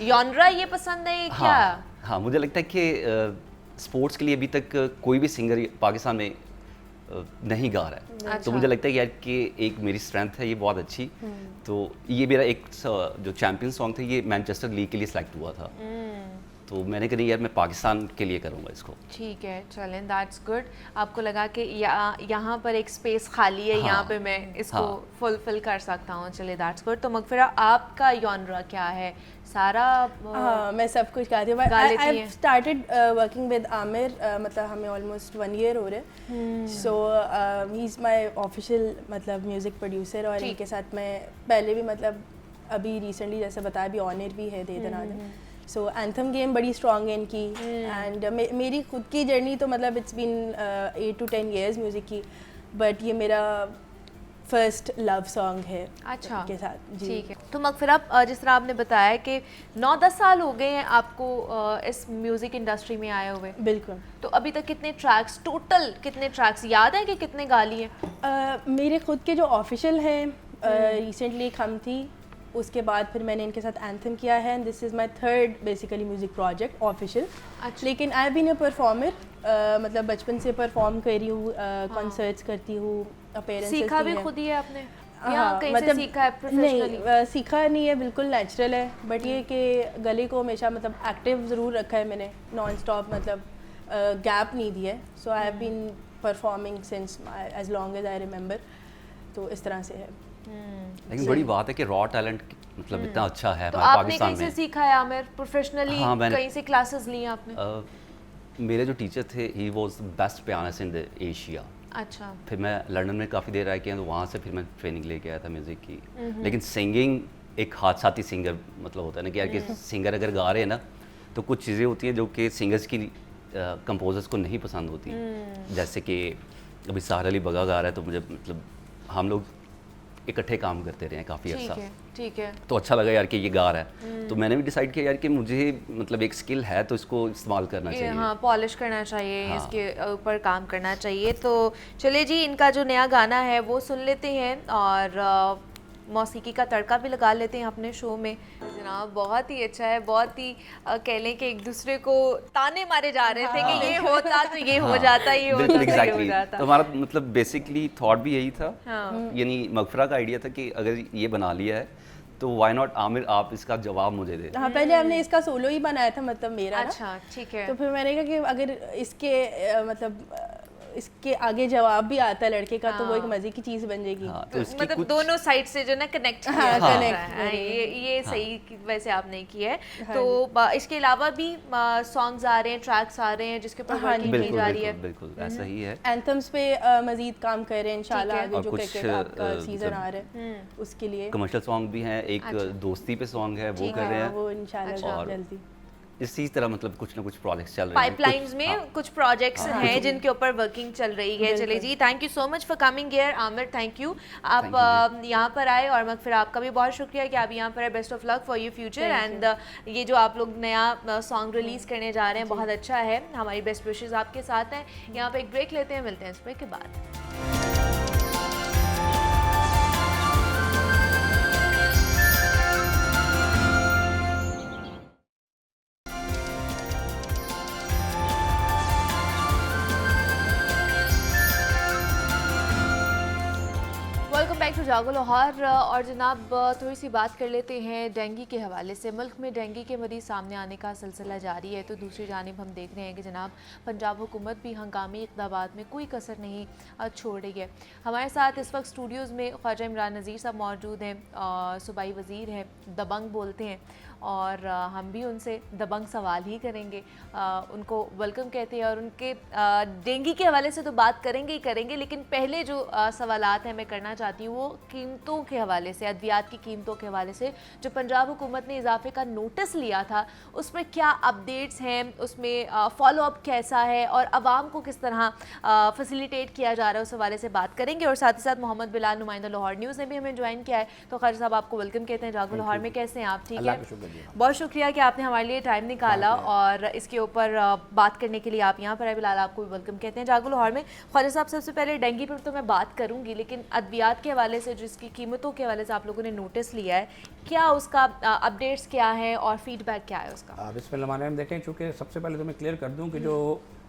जॉनरा ये पसंद है क्या? हाँ, मुझे लगता है कि स्पोर्ट्स के लिए अभी तक कोई भी सिंगर पाकिस्तान में नहीं गा रहा है। अच्छा। तो मुझे लगता है यार कि एक मेरी स्ट्रेंथ है ये बहुत अच्छी। तो ये मेरा एक जो चैंपियन सॉन्ग था, ये मैनचेस्टर लीग के लिए सिलेक्ट हुआ था। तो मैंने कहा नहीं यार, मैं पाकिस्तान के लिए करूँगा इसको। ठीक है, चलें, दैट्स गुड। आपको लगा कि यहाँ पर एक स्पेस खाली है, यहाँ पे मैं इसको फुलफिल कर सकता हूँ। चलिए, दैट्स गुड। तो मगफिरा, आपका जॉनरा क्या है? सारा हाँ, मैं सब कुछ गाती हूँ। गा लेती आई हैं? स्टार्टेड वर्किंग विद आमिर, मतलब हमें ऑलमोस्ट 1 ईयर हो रहे हैं। सो ही इज़ माई ऑफिशियल मतलब म्यूज़िक प्रोड्यूसर, और ठीक। इनके साथ मैं पहले भी मतलब अभी रिसेंटली जैसे बताया भी ऑनर भी है दे दनादन। सो एंथम गेम बड़ी स्ट्रॉन्ग है इनकी। एंड मेरी खुद की जर्नी तो मतलब it's been 8 to 10 years music की, बट ये मेरा फर्स्ट लव सॉन्ग है। अच्छा, के साथ। जी। ठीक है। तो मगफिरा, जिस तरह आपने बताया कि 9-10 साल हो गए हैं आपको इस म्यूज़िक इंडस्ट्री में आए हुए, बिल्कुल। तो अभी तक कितने ट्रैक्स, टोटल कितने ट्रैक्स याद है कि कितने गा लिए? मेरे खुद के जो ऑफिशियल हैं, रिसेंटली एक हम थी, उसके बाद फिर मैंने इनके साथ एंथम किया है, and this is my third basically music project official. अच्छा। लेकिन आई बीन अ परफॉर्मर, मतलब बचपन से परफॉर्म कर रही हूँ, कॉन्सर्ट्स करती हूँ, अपीयरेंसेस सीखा भी हैं। खुद ही है आपने, हाँ, या कहीं से सीखा है प्रोफेशनली? नहीं, सीखा नहीं है, बिल्कुल नेचुरल है। बट ये कि गले को हमेशा मतलब एक्टिव ज़रूर रखा है मैंने, नॉन स्टॉप, मतलब गैप नहीं दिया है। So I have been performing since as long as I remember. तो इस तरह से है। लेकिन बड़ी बात है कि रॉ टैलेंट मतलब इतना अच्छा है तो हमारे आपने पाकिस्तान कहीं से में। सीखा है आमिर, प्रोफेशनली? हाँ, मैंने- कहीं से क्लासेस ली हैं आपने? मेरे जो टीचर थे, he was the best pianist in the Asia. अच्छा। फिर मैं लंदन में काफ़ी देर रह के, तो वहाँ से फिर मैं ट्रेनिंग लेके आया था म्यूज़िक की। लेकिन सिंगिंग एक हादसाती सिंगर मतलब होता है ना कि यार कि सिंगर अगर गा रहे हैं ना, तो कुछ चीज़ें होती हैं जो कि सिंगर्स की कंपोजर्स को नहीं पसंद होती। जैसे कि अभी साहर अली बगा गा रहा है, तो मुझे मतलब हम लोग इकट्ठे काम करते रहे हैं काफ़ी ठीक अर्सा, है, ठीक है। तो अच्छा लगा यार कि ये गा रहा है। तो मैंने भी डिसाइड किया यार कि मुझे मतलब एक स्किल है तो इसको इस्तेमाल करना चाहिए। हाँ, पॉलिश करना चाहिए, हाँ। इसके ऊपर काम करना चाहिए। तो चलिए जी, इनका जो नया गाना है वो सुन लेते हैं और मौसीकी का तड़का भी लगा लेते हैं अपने शो में। जनाब बहुत ही अच्छा है, बहुत ही कह लें कि एक दूसरे को ताने मारे जा रहे थे कि ये होता तो ये हो जाता, ये होता बिल्कुल तो ये हो एग्जैक्टली। जाता। तो हमारा मतलब बेसिकली थॉट भी यही था, हाँ। यानी मगफरा का आइडिया था कि अगर ये बना लिया है तो व्हाई नॉट आमिर आप इसका जवाब मुझे दे। हाँ, पहले हमने इसका सोलो ही बनाया था, मतलब मेरा ना। अच्छा, ठीक है। तो फिर मैंने कहा कि अगर इसके मतलब इसके आगे जवाब भी आता है लड़के का, तो वो एक मजे की चीज बन जाएगी। हाँ, तो इसकी मतलब कुछ दोनों साइड से जो ना कनेक्ट किया हाँ, जा connect रहा है। ये सही वैसे आपने किया है। हाँ तो इसके अलावा भी सॉन्ग्स आ रहे हैं, ट्रैक्स आ रहे हैं जिसके ऊपर हाँ वर्किंग की बिल्कुल जा रही है। बिल्कुल बिल्कुल ऐसा ही है। एंथम्स पे मजीद काम कर रहे हैं इंशाल्लाह, ठीक है। आगे और जो कुछ, क्रिकेट आपका सीजन मतलब आ रहा है उसके लिए कमर्शियल सॉन्ग भी हैं, एक अच्छा। दोस्ती पे सॉन्ग है वो ठीक कर रहे हैं। वो इंशाल्लाह अच्छा। जल्दी। इसी तरह मतलब कुछ ना कुछ प्रोजेक्ट्स चल रहे हैं। पाइपलाइंस कुछ- में हाँ, कुछ प्रोजेक्ट्स हैं जिनके ऊपर वर्किंग चल रही है। चले जी, thank you so much for coming here Aamir, thank you. आप यहाँ पर आए और फिर आपका भी बहुत शुक्रिया कि आप यहाँ पर आए। Best of luck for your future. And ये जो आप लोग नया सॉन्ग रिलीज करने जा रहे हैं बहुत अच्छा है, हमारी बेस्ट विशेज आपके साथ हैं। यहाँ पे एक ब्रेक लेते हैं, मिलते हैं इस ब्रेक के बाद। वेलकम बैक टू जागो लाहौर। और जनाब थोड़ी सी बात कर लेते हैं डेंगू के हवाले से। मुल्क में डेंगू के मरीज सामने आने का सिलसिला जारी है, तो दूसरी जानिब हम देख रहे हैं कि जनाब पंजाब हुकूमत भी हंगामी इक़दामात में कोई कसर नहीं छोड़ रही है। हमारे साथ इस वक्त स्टूडियोज़ में ख्वाजा इमरान नज़ीर साहब मौजूद हैं, सूबाई वज़ीर हैं, दबंग बोलते हैं, और हम भी उनसे दबंग सवाल ही करेंगे। उनको वेलकम कहते हैं और उनके डेंगू के हवाले से तो बात करेंगे ही करेंगे, लेकिन पहले जो सवालात हैं मैं करना चाहती हूँ वो कीमतों के हवाले से, अद्वियात की कीमतों के हवाले से। जो पंजाब हुकूमत ने इजाफे का नोटिस लिया था उसमें क्या अपडेट्स हैं, उसमें फॉलो अप कैसा है और आवाम को किस तरह फैसिलिटेट किया जा रहा है, उस हवाले से बात करेंगे। और साथ ही साथ मोहम्मद बिलाल, नुमाइंदा लाहौर न्यूज़ ने भी हमें ज्वाइन किया है। तो ख्वाजा साहब आपको वेलकम कहते हैं जागो लाहौर में। कैसे हैं आप? ठीक है, बहुत शुक्रिया कि आपने हमारे लिए टाइम निकाला और इसके ऊपर बात करने के लिए आप यहाँ पर आए। बिलाल, आपको भी वेलकम कहते हैं जागो लाहौर में। ख्वाजा साहब, सबसे पहले डेंगू पर तो मैं बात करूँगी, लेकिन अद्वियात के हवाले से, जिसकी कीमतों के हवाले से आप लोगों ने नोटिस लिया है, क्या उसका अपडेट्स क्या है और फीडबैक क्या है उसका? बिस्मिल्लाह। देखें, चूँकि सबसे पहले तो मैं क्लियर कर दूँ कि जो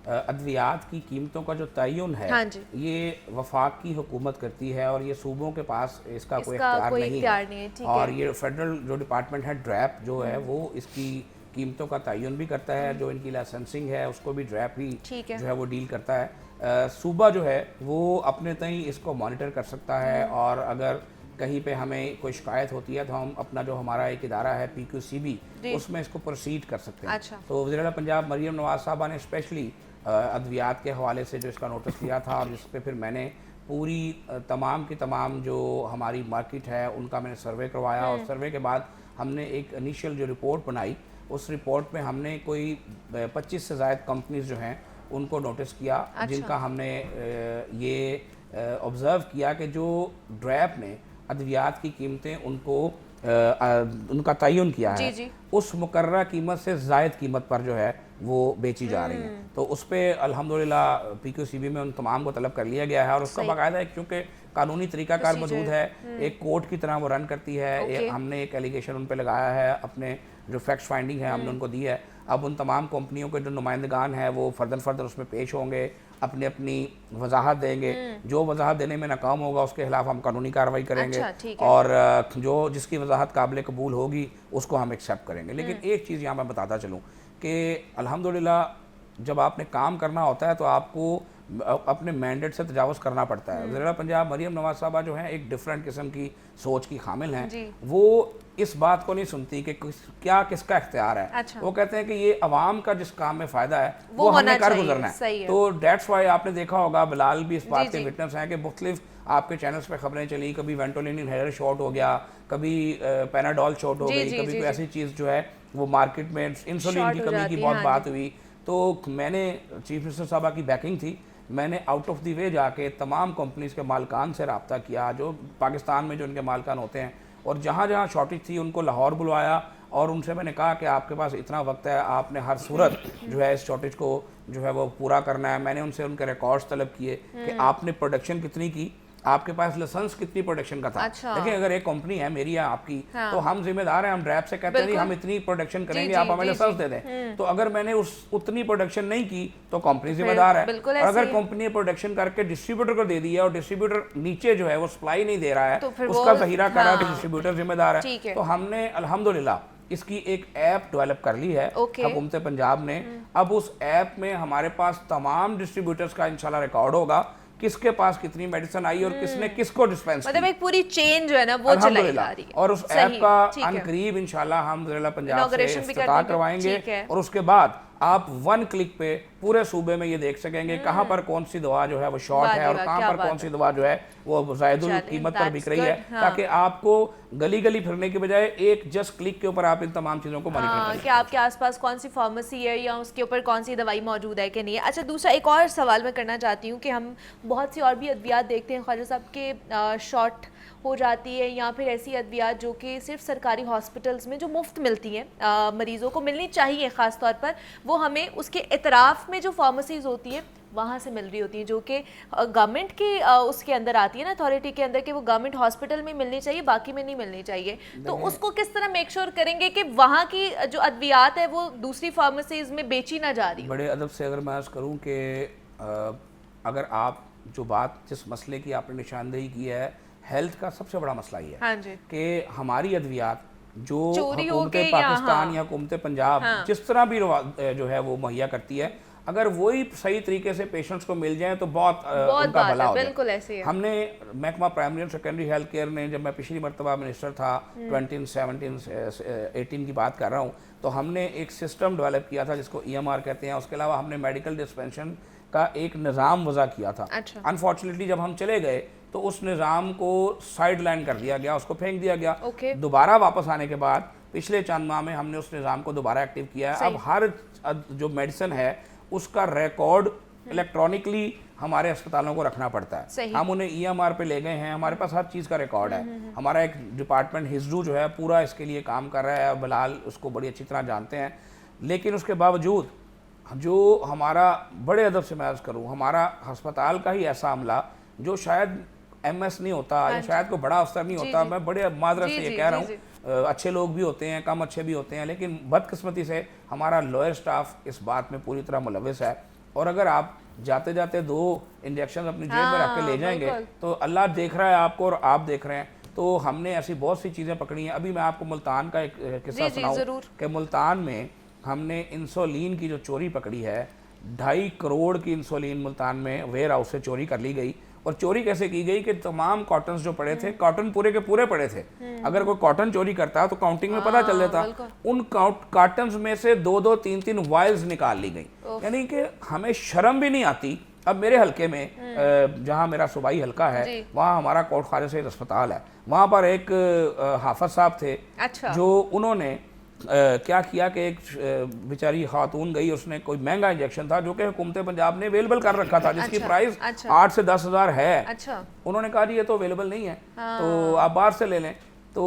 अद्वियात की कीमतों का जो तयन है, हाँ जी। ये वफाक की हुकूमत करती है और ये सूबों के पास इसका कोई इख्तियार नहीं है। ठीक और है। ये फेडरल जो डिपार्टमेंट है ड्रैप जो है वो इसकी कीमतों का तयन भी करता है, जो इनकी लाइसेंसिंग है उसको भी ड्रैप ही ठीक है। जो है वो डील करता है। सूबा जो है वो अपने तय इसको मॉनिटर कर सकता है, और अगर कहीं पे हमें कोई शिकायत होती है तो हम अपना जो हमारा एक इदारा है PQCB उसमें इसको प्रोसीड कर सकते हैं। अच्छा। तो वज़ीर आला पंजाब मरियम नवाज़ साहबा ने स्पेशली अद्वियात के हवाले से जो इसका नोटिस लिया था, और जिस पे फिर मैंने पूरी तमाम की तमाम जो हमारी मार्केट है उनका मैंने सर्वे करवाया, और सर्वे के बाद हमने एक इनिशियल जो रिपोर्ट बनाई, उस रिपोर्ट में हमने कोई 25 से ज़ायद कंपनीज जो हैं उनको नोटिस किया। अच्छा। जिनका हमने ये ऑब्ज़र्व किया कि जो ड्रैप ने अद्वियात की कीमतें उनको उनका तयन किया है, जी। उस मुकर्ररा कीमत से ज़ायद कीमत पर जो है वो बेची जा रही हैं। तो उस पर अल्हम्दुलिल्लाह PQCB में उन तमाम को तलब कर लिया गया है, और उसका बाकायदा एक चूँकि कानूनी तरीकाकार मौजूद है, एक कोर्ट की तरह वो रन करती है। हमने एक एलिगेशन उन पर लगाया है, अपने जो फैक्ट फाइंडिंग है हमने उनको दी है। अब उन तमाम कंपनियों के जो नुमाइंदगान हैं वो फर्दर उसमें पेश होंगे, अपनी वजाहत देंगे। जो वजाहत देने में नाकाम होगा उसके खिलाफ हम कानूनी कार्रवाई करेंगे। अच्छा, ठीक है। और जो जिसकी वजाहत काबिल कबूल होगी उसको हम एक्सेप्ट करेंगे। लेकिन एक चीज़ यहाँ मैं बताता चलूँ कि अल्हम्दुलिल्लाह जब आपने काम करना होता है तो आपको अपने मैंडेट से तजावुज़ करना पड़ता है। वज़ीर आला पंजाब मरियम नवाज़ साहबा जो हैं एक डिफरेंट किस्म की सोच की हामिल हैं। वो इस बात को नहीं सुनती कि क्या किसका इख्तियार है। अच्छा। वो कहते हैं कि ये अवाम का जिस काम में फ़ायदा है वो होना हमने कर चाहिए, गुजरना सही है। है। तो डेट्स वाई आपने देखा होगा, बिलाल भी इस बात जी। के विटनेस हैं कि मुख्तलिफ आपके चैनल्स पे खबरें चली, कभी वेंटोलिन इनहेलर शॉर्ट हो गया, कभी पैनाडोल शॉर्ट हो गई, कभी कोई ऐसी चीज़ जो है वो मार्केट में इंसुलिन की कमी की बहुत बात हुई। तो मैंने चीफ मिनिस्टर साहबा की बैकिंग थी मैंने आउट ऑफ द वे जाके तमाम कंपनीज के मालकान से रब्ता किया, जो पाकिस्तान में जो उनके मालकान होते हैं, और जहाँ जहाँ शॉर्टेज थी उनको लाहौर बुलवाया और उनसे मैंने कहा कि आपके पास इतना वक्त है, आपने हर सूरत जो है इस शॉर्टेज को जो है वो पूरा करना है। मैंने उनसे उनके रिकॉर्ड्स तलब किए कि आपने प्रोडक्शन कितनी की, आपके पास लाइसेंस कितनी प्रोडक्शन का था। अच्छा। देखिए अगर एक कंपनी है मेरी या आपकी, तो हम जिम्मेदार हैं, हम ड्रैप से कहते हैं जी हम इतनी प्रोडक्शन करेंगे, आप हमें लाइसेंस दे दें। तो अगर मैंने उतनी प्रोडक्शन नहीं की तो कंपनी जिम्मेदार है। बिल्कुल और अगर ऐसे ही। कंपनी ने प्रोडक्शन करके डिस्ट्रीब्यूटर को दे दिया और डिस्ट्रीब्यूटर नीचे जो है वो सप्लाई नहीं दे रहा तो है, फिर उसका वो- जहीरा कर रहा है, तो हाँ। डिस्ट्रीब्यूटर जिम्मेदार ठीक है। है। तो हमने अल्हम्दुलिल्लाह इसकी एक ऐप डेवलप कर ली है ओके। हुकूमत पंजाब ने। अब उस ऐप में हमारे पास तमाम डिस्ट्रीब्यूटर्स का इंशाल्लाह रिकॉर्ड होगा, किसके पास कितनी मेडिसिन आई और किसने किसको डिस्पेंस मतलब की। एक पूरी चेन जो है ना वो चलाई जा अल्हम्दुलिल्लाह। रही है। और उस सही, ऐप का ठीक है। अनकरीब इंशाल्लाह हम ज़िला पंजाब से Inauguration भी कर इफ्तिताह देंगे, करवाएंगे। ठीक है। और उसके बाद आप 1 क्लिक पे पूरे सूबे में ये देख सकेंगे कहाँ पर कौन सी दवा जो है वो शॉर्ट वाह है जी और वाह, कहाँ क्या पर बात कौन सी है। दवा जो है वो जायदुल चलिए, कीमत पर बिक that's रही है, good, हाँ। ताकि आपको गली गली फिरने के बजाय एक जस्ट क्लिक के ऊपर आप इन तमाम चीज़ों को मॉनिटर हाँ, करें। कि आपके आसपास कौन सी फार्मेसी है या उसके ऊपर कौन सी दवाई मौजूद है कि नहीं है। अच्छा, दूसरा एक और सवाल मैं करना चाहती हूँ कि हम बहुत सी और भी अद्वियात देखते हैं ख्वाजा साहब के शॉर्ट हो जाती है, या फिर ऐसी अद्वियात जो कि सिर्फ सरकारी हॉस्पिटल्स में जो मुफ्त मिलती हैं, मरीज़ों को मिलनी चाहिए ख़ास तौर पर, वो हमें उसके इतराफ़ में जो फार्मेसीज़ होती है वहाँ से मिल रही होती हैं, जो कि गवर्नमेंट के उसके अंदर आती है ना, अथॉरिटी के अंदर, कि वो गवर्नमेंट हॉस्पिटल में मिलनी चाहिए, बाकी में नहीं मिलनी चाहिए। तो उसको किस तरह मेक श्योर करेंगे कि वहाँ की जो अद्वियात है वो दूसरी फार्मेसीज में बेची ना जा रही हो? बड़े अदब से अगर मैं अर्ज़ करूँ कि अगर आप जो बात जिस मसले की आपने निशानदेही की है, हेल्थ का सबसे बड़ा मसला ही है हाँ जी। कि हमारी अद्वियात जो चोरी हुकूमत होके या पाकिस्तान हाँ। या हुकूमत पंजाब हाँ। जिस तरह भी जो है वो मुहैया करती है, अगर वही सही तरीके से पेशेंट्स को मिल जाए तो बहुत बहुत उनका बात भला है, हो जाए। बिल्कुल ऐसे ही है। हमने महकमा प्राइमरी और सेकेंडरी हेल्थ केयर ने, जब मैं पिछली मरतबा मिनिस्टर था 2017-18 की बात कर रहा हूँ, तो हमने एक सिस्टम डेवलप किया था जिसको EMR कहते हैं। उसके अलावा हमने मेडिकल डिस्पेंशन का एक निज़ाम वज़ा किया था। अच्छा। अनफॉर्चुनेटली जब हम चले गए तो उस निज़ाम को साइड लाइन कर दिया गया, उसको फेंक दिया गया। ओके। दोबारा वापस आने के बाद पिछले चंद माह में हमने उस निज़ाम को दोबारा एक्टिव किया है। अब हर जो मेडिसिन है उसका रिकॉर्ड इलेक्ट्रॉनिकली हमारे अस्पतालों को रखना पड़ता है। सही। हम उन्हें EMR पे ले गए हैं, हमारे पास हर चीज़ का रिकॉर्ड है। हमारा एक डिपार्टमेंट हिजडू जो है पूरा इसके लिए काम कर रहा है, बिलाल उसको बड़ी अच्छी तरह जानते हैं। लेकिन उसके बावजूद जो हमारा, बड़े अदब से मैं अर्ज़ करूँ, हमारा अस्पताल का ही ऐसा अमला जो शायद MS नहीं होता या शायद कोई बड़ा अफसर नहीं होता, मैं बड़े माजरत से ये कह रहा हूँ, अच्छे लोग भी होते हैं, कम अच्छे भी होते हैं, लेकिन बदकिस्मती से हमारा लोअर स्टाफ इस बात में पूरी तरह मुलविस है। और अगर आप जाते जाते 2 इंजेक्शन अपनी जेब में रख के ले जाएंगे तो अल्लाह देख रहा है आपको और आप देख रहे हैं। तो हमने ऐसी बहुत सी चीज़ें पकड़ी हैं। अभी मैं आपको मुल्तान का एक किस्सा सुनाऊं कि मुल्तान में हमने इंसुलिन की जो चोरी पकड़ी है, 2.5 करोड़ की इंसुलिन मुल्तान में वेयर हाउस से चोरी कर ली गई। और चोरी कैसे की गई कि तमाम कॉटन जो पड़े थे, कॉटन पूरे के पूरे पड़े थे, अगर कोई कॉटन चोरी करता तो काउंटिंग में पता चल जाता। उन कॉटन्स में से 2-2, 3-3 वायल्स निकाल ली गई। यानी कि हमें शर्म भी नहीं आती। अब मेरे हलके में जहाँ मेरा सूबाई हलका है वहाँ हमारा कोट ख्वाजा सईद अस्पताल है, वहाँ पर एक हाफिज साहब थे। अच्छा। जो उन्होंने क्या किया कि एक बेचारी खातून गई, उसने कोई महंगा इंजेक्शन था जो कि हुकूमत पंजाब ने अवेलेबल कर रखा था, जिसकी प्राइस 8 से 10 हज़ार है। अच्छा। उन्होंने कहा जी ये तो अवेलेबल नहीं है, तो आप बाहर से ले लें। तो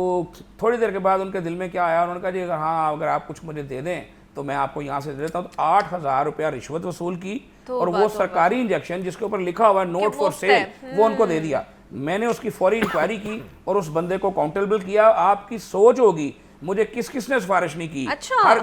थोड़ी देर के बाद उनके दिल में क्या आया, उन्होंने कहा जी अगर हाँ अगर आप कुछ मुझे दे दें तो मैं आपको यहाँ से दे देता हूँ। तो 8,000 रुपया रिश्वत वसूल की और वो सरकारी इंजेक्शन जिसके ऊपर लिखा हुआ नोट फॉर सेल वो उनको दे दिया। मैंने उसकी फौरी इंक्वायरी की और उस बंदे को काउंटेबल किया। आपकी सोच होगी मुझे किस किसने सिफारिश नहीं की। अच्छा।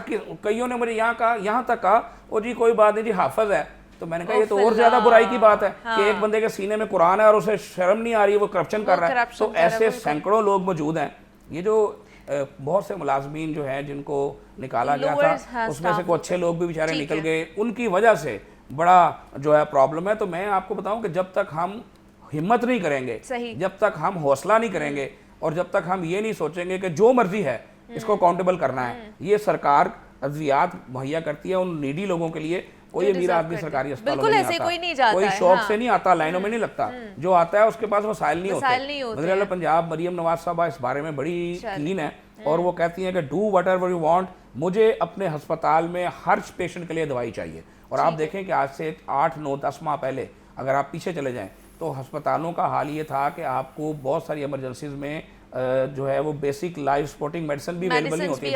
कईयों ने मुझे यहाँ तक कहा ओ जी कोई बात नहीं जी हाफिज है। तो मैंने कहा ये तो और ज्यादा बुराई की बात है कि एक बंदे के सीने में कुरान है और उसे शर्म नहीं आ रही है, वो करप्शन कर रहा है। तो ऐसे सैकड़ों लोग मौजूद हैं। ये जो बहुत से मुलाजमीन जो हैं जिनको निकाला गया था उसमें से कुछ अच्छे लोग भी बेचारे निकल गए, उनकी वजह से बड़ा जो है प्रॉब्लम है। तो मैं आपको बताऊं कि जब तक हम हिम्मत नहीं करेंगे, जब तक हम हौसला नहीं करेंगे और जब तक हम ये नहीं सोचेंगे कि जो मर्जी है इसको अकाउंटेबल करना है, ये सरकार अद्वियात मुहैया करती है उन नीडी लोगों के लिए। कोई अमीर आदमी सरकारी अस्पतालों में नहीं आता, कोई शौक से नहीं आता, लाइनों में नहीं लगता। जो आता है उसके पास वसाइल नहीं होते। वज़ीर-ए-आला पंजाब मरियम नवाज साहबा इस बारे में बड़ी कीन है और वो कहती हैं कि do what ever you want, मुझे अपने अस्पताल में हर पेशेंट के लिए दवाई चाहिए। और आप देखें कि आज से 8, 9, 10 माह पहले अगर आप पीछे चले जाएं तो अस्पतालों का हाल ये था कि आपको बहुत सारी इमरजेंसीज में जो है वो बेसिक लाइफ सपोर्टिंग मेडिसिन भी अवेलेबल नहीं होती थी।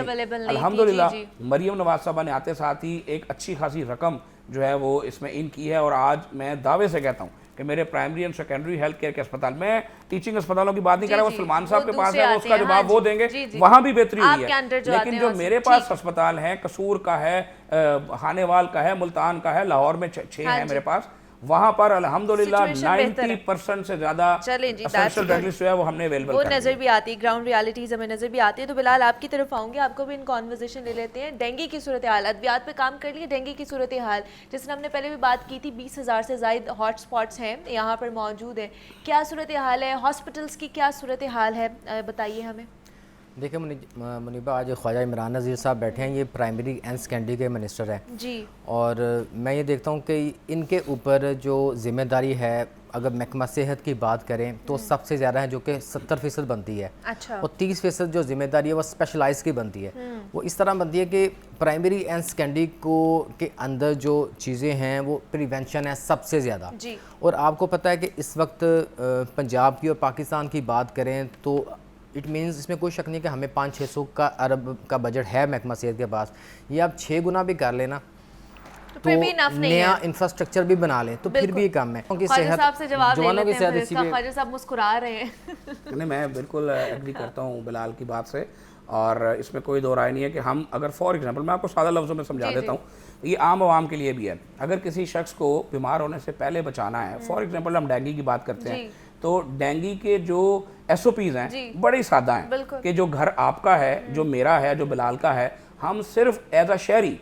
अल्हम्दुलिल्लाह मरियम नवाज साहबा ने आते साथ ही एक अच्छी खासी रकम जो है वो इसमें इन की है, और आज मैं दावे से कहता हूँ कि मेरे primary and secondary health care के अस्पताल, मैं टीचिंग अस्पतालों की बात नहीं कर रहा, वो सलमान साहब के पास है, वो उसका जवाब वो देंगे, वहाँ भी बेहतरी हुई है। लेकिन जो मेरे पास अस्पताल है, कसूर का है, हानेवाल का है, मुल्तान का है, लाहौर में 6 है मेरे पास, वहाँ पर अल्हम्दुलिल्लाह 90% से ज़्यादा एसेंशियल ड्रग लिस्ट जो है वो हमने अवेलेबल वो नज़र भी आती है, ग्राउंड रियलिटीज़ हमें नज़र भी आती है। तो बिलाल आपकी तरफ आऊँगी, आपको भी इन कॉन्वर्सेशन ले लेते हैं। डेंगू की सूरत हाल, अद्वियात पे काम कर लिए, डेंगू की सूरत हाल जिसने हमने पहले भी बात की थी, 20,000 से ज़ायद हॉट स्पॉट्स हैं यहाँ पर मौजूद है, क्या सूरत हाल है, हॉस्पिटल्स की क्या सूरत हाल है, बताइए हमें। देखिए मुनीबा, आज ख्वाजा इमरान नज़ीर साहब बैठे हैं, ये प्राइमरी एंड सेकेंडरी के मिनिस्टर हैं जी, और मैं ये देखता हूँ कि इनके ऊपर जो ज़िम्मेदारी है, अगर महकमा सेहत की बात करें तो सबसे ज़्यादा है, जो कि 70% बनती है। अच्छा। और 30% जो ज़िम्मेदारी है वो स्पेशलाइज की बनती है। वो इस तरह बनती है कि प्राइमरी एंड सेकेंडरी को के अंदर जो चीज़ें हैं वो प्रिवेंशन है सबसे ज़्यादा। और आपको पता है कि इस वक्त पंजाब की और पाकिस्तान की बात करें तो इट मीन्स इसमें कोई शक नहीं कि हमें 500-600 अरब का बजट है महकमा सेहत के पास, ये आप 6 गुना भी कर लेना तो नया इंफ्रास्ट्रक्चर भी बना लें तो फिर भी कम है। जवानों की सेहत ख्वाजा साहब मुस्कुरा रहे हैं। नहीं, मैं बिल्कुल एग्री करता हूँ बिलाल की बात से, और इसमें कोई दो राय नहीं है कि हम अगर फॉर एग्जांपल मैं आपको सादा लफ्ज़ों में समझा देता हूँ, ये आम आवाम के लिए भी है। अगर किसी शख्स को बीमार होने से पहले बचाना है, फॉर एग्जांपल हम डेंगू की बात करते हैं, तो डेंगू के जो SOPs हैं बड़े सादा हैं कि जो घर आपका है, जो मेरा है, जो बिलाल का है, हम सिर्फ एज अ शहरी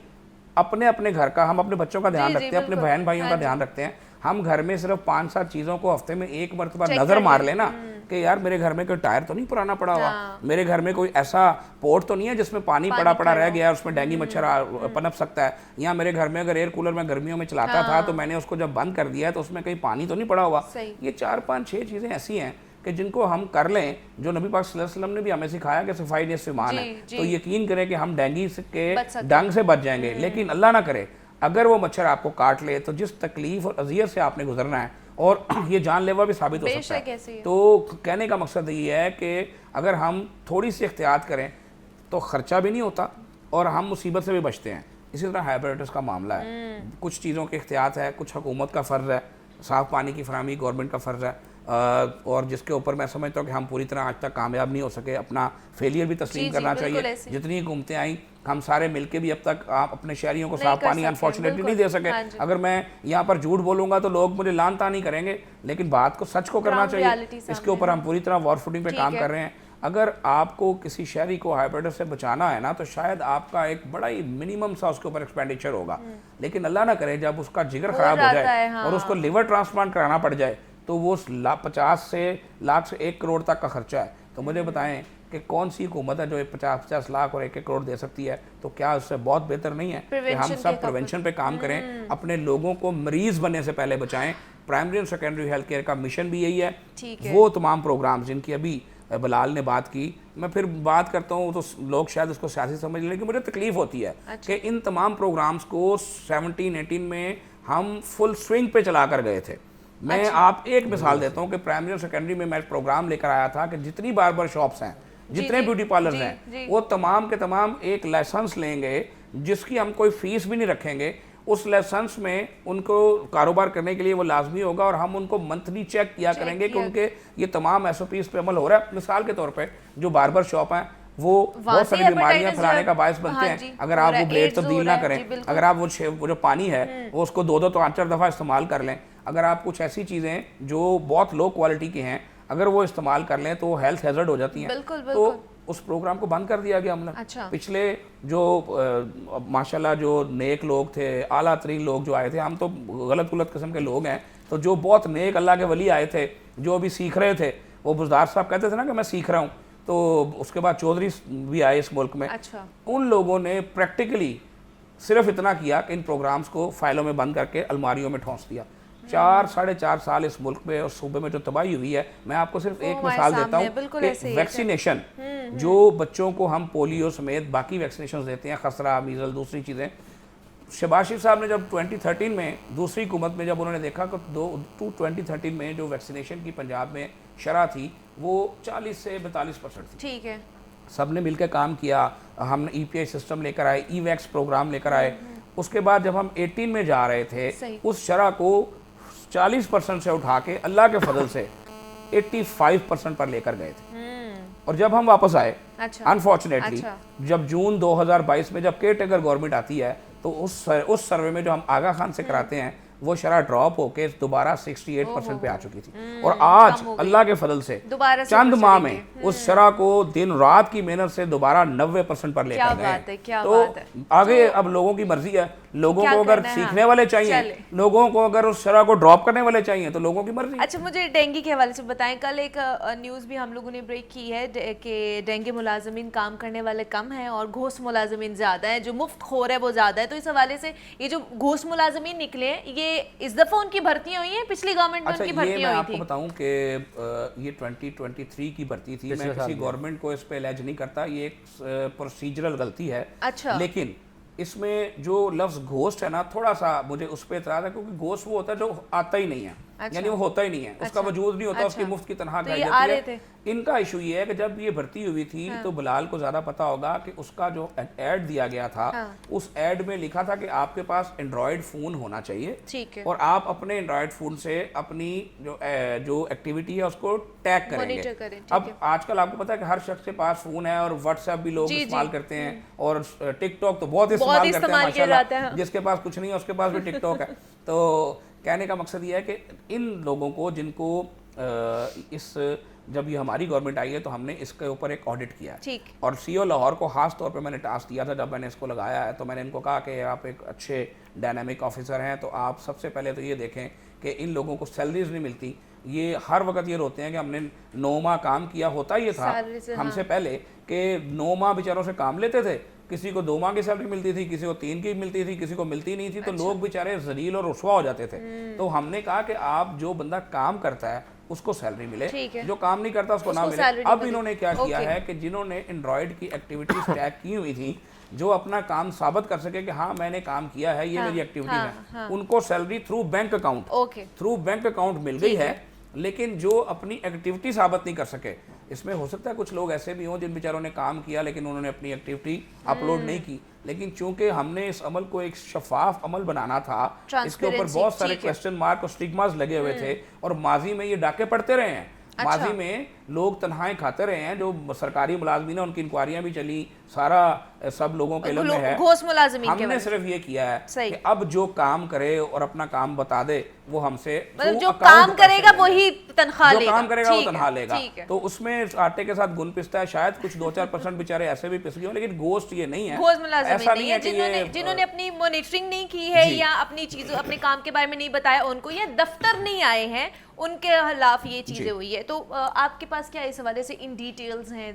अपने अपने घर का, हम अपने बच्चों का ध्यान रखते हैं, अपने बहन भाइयों का ध्यान रखते हैं। हम घर में सिर्फ 5-7 चीज़ों को हफ्ते में एक मरतबा नज़र मार लेना कि यार मेरे घर में कोई टायर तो नहीं पुराना पड़ा हुआ, मेरे घर में कोई ऐसा पोर्ट तो नहीं है जिसमें पानी पड़ा रह गया है, उसमें डेंगू मच्छर पनप सकता है, या मेरे घर में अगर एयर कूलर में गर्मियों में चलाता था तो मैंने उसको जब बंद कर दिया है तो उसमें कहीं पानी तो नहीं पड़ा हुआ। ये 4-5-6 चीज़ें ऐसी हैं कि जिनको हम कर लें, जो नबी पाक सल्लल्लाहु अलैहि वसल्लम ने भी हमें सिखाया कि सफाई निस्फ़ ईमान है, तो यकीन करें कि हम डेंगू के डंग से बच जाएंगे। लेकिन अल्लाह ना करे अगर वो मच्छर आपको काट ले तो जिस तकलीफ और अजियत से आपने गुजरना है, और ये जानलेवा भी साबित हो सकता है। तो कहने का मकसद ये है कि अगर हम थोड़ी सी एहतियात करें तो ख़र्चा भी नहीं होता और हम मुसीबत से भी बचते हैं। इसी तरह हेपेटाइटिस का मामला है, कुछ चीज़ों की एहतियात है, कुछ हुकूमत का फ़र्ज़ है, साफ़ पानी की फराहमी गवर्नमेंट का फ़र्ज़ है, और जिसके ऊपर मैं समझता हूँ कि हम पूरी तरह आज तक कामयाब नहीं हो सके। अपना फेलियर भी तस्लीम करना चाहिए। जितनी हुकूमतें आई हम सारे मिलके भी अब तक आप अपने शहरियों को साफ पानी अनफॉर्चुनेटली नहीं दे सके। अगर मैं यहाँ पर झूठ बोलूँगा तो लोग मुझे लान तानी करेंगे, लेकिन बात को सच को करना चाहिए। इसके ऊपर हम पूरी तरह वॉर फुटिंग पे काम कर रहे हैं। अगर आपको किसी शहरी को हेपेटाइटिस से बचाना है ना, तो शायद आपका एक बड़ा ही मिनिमम सा उसके ऊपर एक्सपेंडिचर होगा, लेकिन अल्लाह ना करे जब उसका जिगर ख़राब हो जाए और उसको लिवर ट्रांसप्लांट कराना पड़ जाए तो वो 50 लाख से 1 करोड़ तक का खर्चा है। तो मुझे बताएं कि कौन सी हुकूमत है जो 50 लाख और 1 करोड़ दे सकती है? तो क्या उससे बहुत बेहतर नहीं है कि हम सब प्रिवेंशन पे काम करें, अपने लोगों को मरीज बनने से पहले बचाएं। प्राइमरी और सेकेंडरी हेल्थ केयर का मिशन भी यही है। वो तमाम प्रोग्राम जिनकी अभी बिलाल ने बात की, मैं फिर बात करता हूँ तो लोग शायद उसको सियासी समझ लें, लेकिन मुझे तकलीफ होती है कि इन तमाम प्रोग्राम्स को 17-18 में हम फुल स्विंग पे चला कर गए थे। मैं आप एक मिसाल देता हूँ कि प्राइमरी और सेकेंडरी में मैं प्रोग्राम लेकर आया था कि जितनी बार्बर शॉप्स हैं, जितने ब्यूटी पार्लर्स हैं, वो तमाम के तमाम एक लाइसेंस लेंगे जिसकी हम कोई फीस भी नहीं रखेंगे। उस लाइसेंस में उनको कारोबार करने के लिए वो लाजमी होगा और हम उनको मंथली चेक किया करेंगे कि उनके ये तमाम SOPs पे अमल हो रहा है। मिसाल के तौर पे जो बार्बर शॉप हैं वो बहुत सारी बीमारियां फैलाने का बायस बनते हैं। अगर आप वो ब्लेड तब्दील ना करें, अगर आप वो जो पानी है वो उसको 2-2 तो 4 दफ़ा इस्तेमाल कर लें, अगर आप कुछ ऐसी चीज़ें जो बहुत लो क्वालिटी की हैं अगर वो इस्तेमाल कर लें तो हेल्थ हैजर्ड हो जाती हैं। तो उस प्रोग्राम को बंद कर दिया गया हमने। पिछले जो माशाल्लाह जो नेक लोग थे, आला तरीन लोग जो आए थे, हम तो गलत किस्म के लोग हैं, तो जो बहुत नेक अल्लाह के वली आए थे जो अभी सीख रहे थे, वो बुज़दार साहब कहते थे ना कि मैं सीख रहा हूँ, तो उसके बाद चौधरी भी आए इस मुल्क में। उन लोगों ने प्रैक्टिकली सिर्फ इतना किया कि इन प्रोग्राम्स को फाइलों में बंद करके अलमारियों में ठोंस दिया। 4-4.5 साल इस मुल्क में और सूबे में जो तबाही हुई है, मैं आपको सिर्फ एक मिसाल देता हूँ कि वैक्सीनेशन जो बच्चों को हम पोलियो समेत बाकी वैक्सीनेशन देते हैं, खसरा, मीजल, दूसरी चीज़ें, शहबाज शरीफ साहब ने जब 2013 में दूसरी हुकूमत में जब उन्होंने देखा कि 2013 में जो वैक्सीनेशन की पंजाब में शरह थी वो 40 से 42% थी। ठीक है, सब ने मिलकर काम किया, हमने EPI सिस्टम लेकर आए, ई-वैक्स प्रोग्राम लेकर आए। उसके बाद जब हम 18 में जा रहे थे सही। उस शरह को 40% से उठा के अल्लाह के फजल से 85% पर लेकर गए थे। और जब हम वापस आए अच्छा, अनफॉर्चुनेटली अच्छा। जब जून 2022 में जब केयर टेकर गवर्नमेंट आती है तो उस सर्वे में जो हम आगा खान से कराते हैं वो शरह ड्रॉप होके दोबारा 68% पे आ चुकी थी। और आज कम हो गई। अल्लाह के फजल से दोबारा से चंद फिर माह चली में उस शरह को दिन रात की मेहनत से दोबारा 90% पर क्या लेकर बात है, गए। क्या तो बात है। आगे अब लोगों की मर्जी है, लोगों क्या को अगर करना है, सीखने हाँ। वाले चाहिए, चले। लोगों को अगर उस शरह को ड्रॉप करने वाले चाहिए तो लोगों की मर्जी। अच्छा, मुझे डेंगू के हवाले से बताएं। कल एक न्यूज़ भी हम लोगों ने ब्रेक की है कि डेंगू मुलाजमीन काम करने वाले कम हैं और घूस मुलाजमीन ज़्यादा हैं, जो मुफ्त खोर है वो ज़्यादा है। तो इस हवाले से ये जो घूस मुलाजमीन निकले हैं, ये इस दफ़ा उनकी भर्तियाँ हुई हैं, पिछली गवर्नमेंट में अच्छा, उनकी ये मैं भर्तियाँ हुई आपको थी। बताऊं कि ये 2023 की भर्ती थी। मैं किसी गवर्नमेंट को इस पे एलर्ज नहीं करता, ये एक प्रोसीजरल गलती है। अच्छा। लेकिन इसमें जो लफ्ज़ घोस्ट है ना, थोड़ा सा मुझे उस पर एतराज़ है, क्योंकि घोस्ट वो होता है जो आता ही नहीं है। अच्छा। यानी वो होता ही नहीं है, उसका अच्छा। वजूद नहीं होता, अच्छा। उसकी मुफ्त की तनख्वाह तो खाई ये आ जाती रहे है। इनका इशू ये है कि जब ये भर्ती हुई थी तो बिलाल को ज़्यादा पता होगा कि उसका जो ऐड दिया गया था उस ऐड में लिखा था कि आपके पास एंड्रॉयड फ़ोन होना चाहिए, ठीक है, और आप अपने एंड्रॉयड फ़ोन से अपनी जो एक्टिविटी है उसको टैग करेंगे। मॉनिटर करें, ठीक अब है। आजकल आपको पता है कि हर शख्स के पास फ़ोन है और व्हाट्सएप भी लोग जी, इस्तेमाल जी। करते हैं और टिकटॉक तो बहुत बहुत इस्तेमाल करते हैं इस्तेमाल किया माशाल्लाह। जाता है। जिसके पास कुछ नहीं है उसके पास भी टिकटॉक है। तो कहने का मकसद ये है कि इन लोगों को जिनको जब ये हमारी गवर्नमेंट आई है तो हमने इसके ऊपर एक ऑडिट किया है। ठीक। और CEO लाहौर को खास तौर पे मैंने टास्क दिया था, जब मैंने इसको लगाया है तो मैंने इनको कहा कि आप एक अच्छे डायनामिक ऑफिसर हैं, तो आप सबसे पहले तो ये देखें कि इन लोगों को सैलरीज नहीं मिलती। ये हर वक्त ये रोते हैं कि हमने 9 माह काम किया। होता ये था सैलरी से, हमसे पहले कि 9 माह बेचारों से काम लेते थे, किसी को 2 माह की सैलरी मिलती थी, किसी को 3 की मिलती थी, किसी को मिलती नहीं थी। तो लोग बेचारे जलील और रुस्वा हो जाते थे। तो हमने कहा कि आप जो बंदा काम करता है उसको सैलरी मिले, जो काम नहीं करता उसको ना मिले। अब इन्होंने क्या किया है कि जिन्होंने एंड्रॉयड की एक्टिविटीज टैग की हुई थी, जो अपना काम साबित कर सके कि हाँ मैंने काम किया है, ये मेरी एक्टिविटी है, उनको सैलरी थ्रू बैंक अकाउंट मिल गई है। लेकिन जो अपनी एक्टिविटी साबित नहीं कर सके, इसमें हो सकता है कुछ लोग ऐसे भी हों जिन बेचारों ने काम किया लेकिन उन्होंने अपनी एक्टिविटी अपलोड नहीं की। लेकिन चूंकि हमने इस अमल को एक शफाफ अमल बनाना था, इसके ऊपर बहुत सारे क्वेश्चन मार्क और स्टिग्मास लगे हुए थे और माजी में ये डाके पड़ते रहे हैं। माजी में लोग तनख्वाहें खाते रहे हैं, जो सरकारी मुलाजमीन है उनकी इंक्वायरियां भी चली, सारा सब लोगों के इल्म में है। हमने सिर्फ ये किया है कि अब जो काम करे और अपना काम बता दे वो हमसे, मतलब जो काम करेगा वही तनख्वाह लेगा, जो काम करेगा वो तनख्वाह लेगा। तो उसमें आटे के साथ गुन पिसता है, शायद कुछ 2-4% बेचारे ऐसे भी पिस गए हो, लेकिन गोश्त ये नहीं है, ऐसा नहीं है कि जिन्होंने अपनी मॉनिटरिंग नहीं की है या अपनी चीजों अपने काम के बारे में नहीं बताया उनको, या दफ्तर नहीं आए हैं उनके खिलाफ ये चीजें हुई है। तो आपके पास क्या इस हवाले से इन डिटेल्स हैं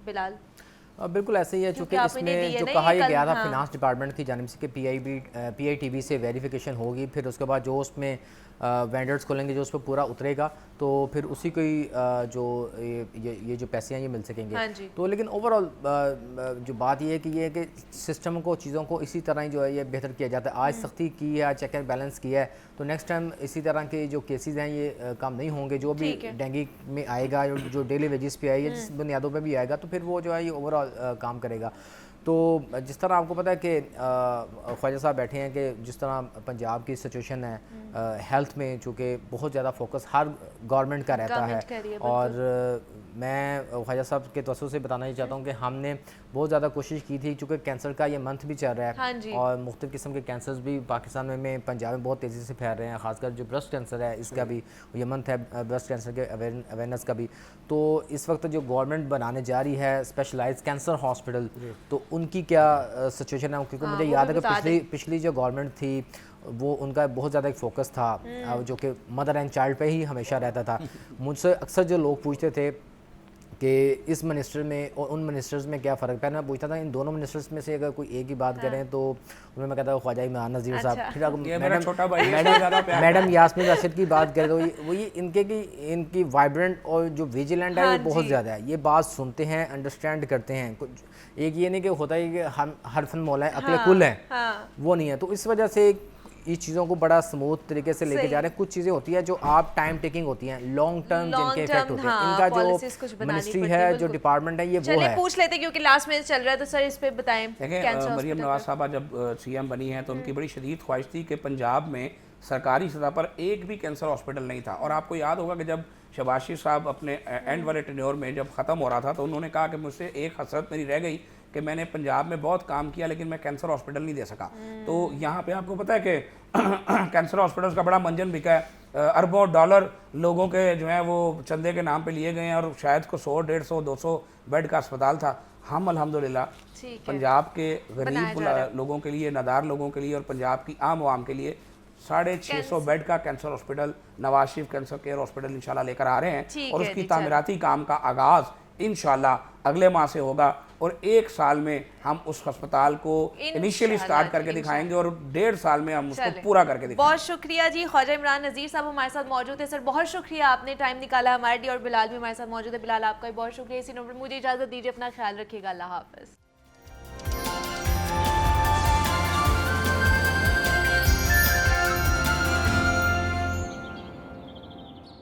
बिलाल? बिल्कुल ऐसे ही है, चूँकि इसमें जो कहा यह गया था फिनांस डिपार्टमेंट की जानिब से कि PITB से वेरिफिकेशन होगी, फिर उसके बाद जो उसमें वेंडर्स खोलेंगे जो उस पर पूरा उतरेगा तो फिर उसी को ही जो ये जो पैसे हैं ये मिल सकेंगे। हाँ तो लेकिन ओवरऑल जो बात ये है कि सिस्टम को, चीज़ों को इसी तरह ही जो है ये बेहतर किया जाता है। आज सख्ती की है, चेक एंड बैलेंस किया है, तो नेक्स्ट टाइम इसी तरह के जो केसेस हैं ये काम नहीं होंगे। जो भी डेंगू में आएगा, जो डेली वेजेस पे आएगा, जिस बुनियादों पर भी आएगा, तो फिर वो जो है ये ओवरऑल काम करेगा। तो जिस तरह आपको पता है कि ख्वाजा साहब बैठे हैं कि जिस तरह पंजाब की सिचुएशन है हेल्थ में, चूँकि बहुत ज़्यादा फोकस हर गवर्नमेंट का रहता है, और मैं ख्वाजा साहब के तवज्जो से बताना चाहता हूँ कि हमने बहुत ज़्यादा कोशिश की थी, चूँकि कैंसर का ये मंथ भी चल रहा है। हाँ और मुख्तलिफ़ किस्म के कैंसर्स भी पाकिस्तान में पंजाब में बहुत तेज़ी से फैल रहे हैं, ख़ासकर जो ब्रेस्ट कैंसर है इसका भी ये मंथ है, ब्रेस्ट कैंसर के अवेयरनेस का भी। तो इस वक्त जो गवर्नमेंट बनाने जा रही है स्पेशलाइज्ड कैंसर हॉस्पिटल, तो उनकी क्या सिचुएशन है? क्योंकि मुझे याद है कि पिछली जो गवर्नमेंट थी वो उनका बहुत ज़्यादा एक फोकस था जो कि मदर एंड चाइल्ड पे ही हमेशा रहता था। मुझसे अक्सर जो लोग पूछते थे कि इस मिनिस्टर में और उन मिनिस्टर्स में क्या फ़र्क। पहले मैं पूछता था इन दोनों मिनिस्टर्स में से अगर कोई एक ही बात करें तो उनमें मैं कहता हूँ ख्वाजा इमरान नज़ीर साहब, फिर अगर ये मेरा छोटा भाई है, इसलिए ज़्यादा प्यार मैडम यास्मीन राशिद की बात करें तो वही इनकी वाइब्रेंट और जो विजिलेंट है हाँ ये बहुत जी। ज़्यादा है। ये बात सुनते हैं, अंडरस्टैंड करते हैं। कुछ एक ये नहीं कि होता है कि हम हरफन मौला है, अकल कुल है, हाँ। वो नहीं है। तो इस वजह से इस चीज़ों को बड़ा स्मूथ तरीके से लेके जा रहे हैं। कुछ चीज़ें होती है जो आप टाइम टेकिंग होती हैं, लॉन्ग टर्म जिनके इफेक्ट होते हैं। हाँ, इनका policies कुछ जो बनानी मिनिस्ट्री पड़ती है, है, जो बिल्कुल। डिपार्टमेंट है, ये वो चलिए है। पूछ लेते हैं क्योंकि लास्ट में चल रहा है, तो सर इस पे बताएं। देखें कैंसर मरीम हॉस्पिटल नवाज पे। साहबा जब सीएम बनी हैं तो उनकी बड़ी शदीद ख्वाहिश थी कि पंजाब में सरकारी सतह पर एक भी कैंसर हॉस्पिटल नहीं था। और आपको याद होगा कि जब शहबाज शरीफ साहब अपने एंड वाले टेन्योर में जब ख़त्म हो रहा था तो उन्होंने कहा कि मुझसे एक हसरत मेरी रह गई कि मैंने पंजाब में बहुत काम किया लेकिन मैं कैंसर हॉस्पिटल नहीं दे सका। तो यहाँ पे आपको पता है कि कैंसर हॉस्पिटल्स का बड़ा मंजन बिका है। अरबों डॉलर लोगों के जो है वो चंदे के नाम पे लिए गए हैं और शायद को 100, 150, 200 बेड का अस्पताल था। हम अल्हम्दुलिल्लाह ठीक है। पंजाब के बनाया गरीब जा रहा है। लोगों के लिए, नादार लोगों के लिए और पंजाब की आम आवाम के लिए 650 बेड का cancer hospital Nawaz Sharif cancer care hospital इंशाल्लाह लेकर आ रहे हैं। ठीक और है उसकी जी, तामीराती काम का आगाज़ इंशाल्लाह अगले माह से होगा और 1 साल में हम उस अस्पताल को इनिशियली स्टार्ट करके दिखाएंगे और 1.5 साल में हम उसको चलें। पूरा करके दिखाएंगे। बहुत शुक्रिया जी। ख्वाजा इमरान नज़ीर साहब हमारे साथ मौजूद है। सर बहुत शुक्रिया, आपने टाइम निकाला हमारे लिए। और बिलाल भी हमारे साथ मौजूद है। बिलाल आपका भी बहुत शुक्रिया। इसी नंबर मुझे इजाज़त दीजिए, अपना ख्याल रखिएगा। अल्लाह हाफ़िज़।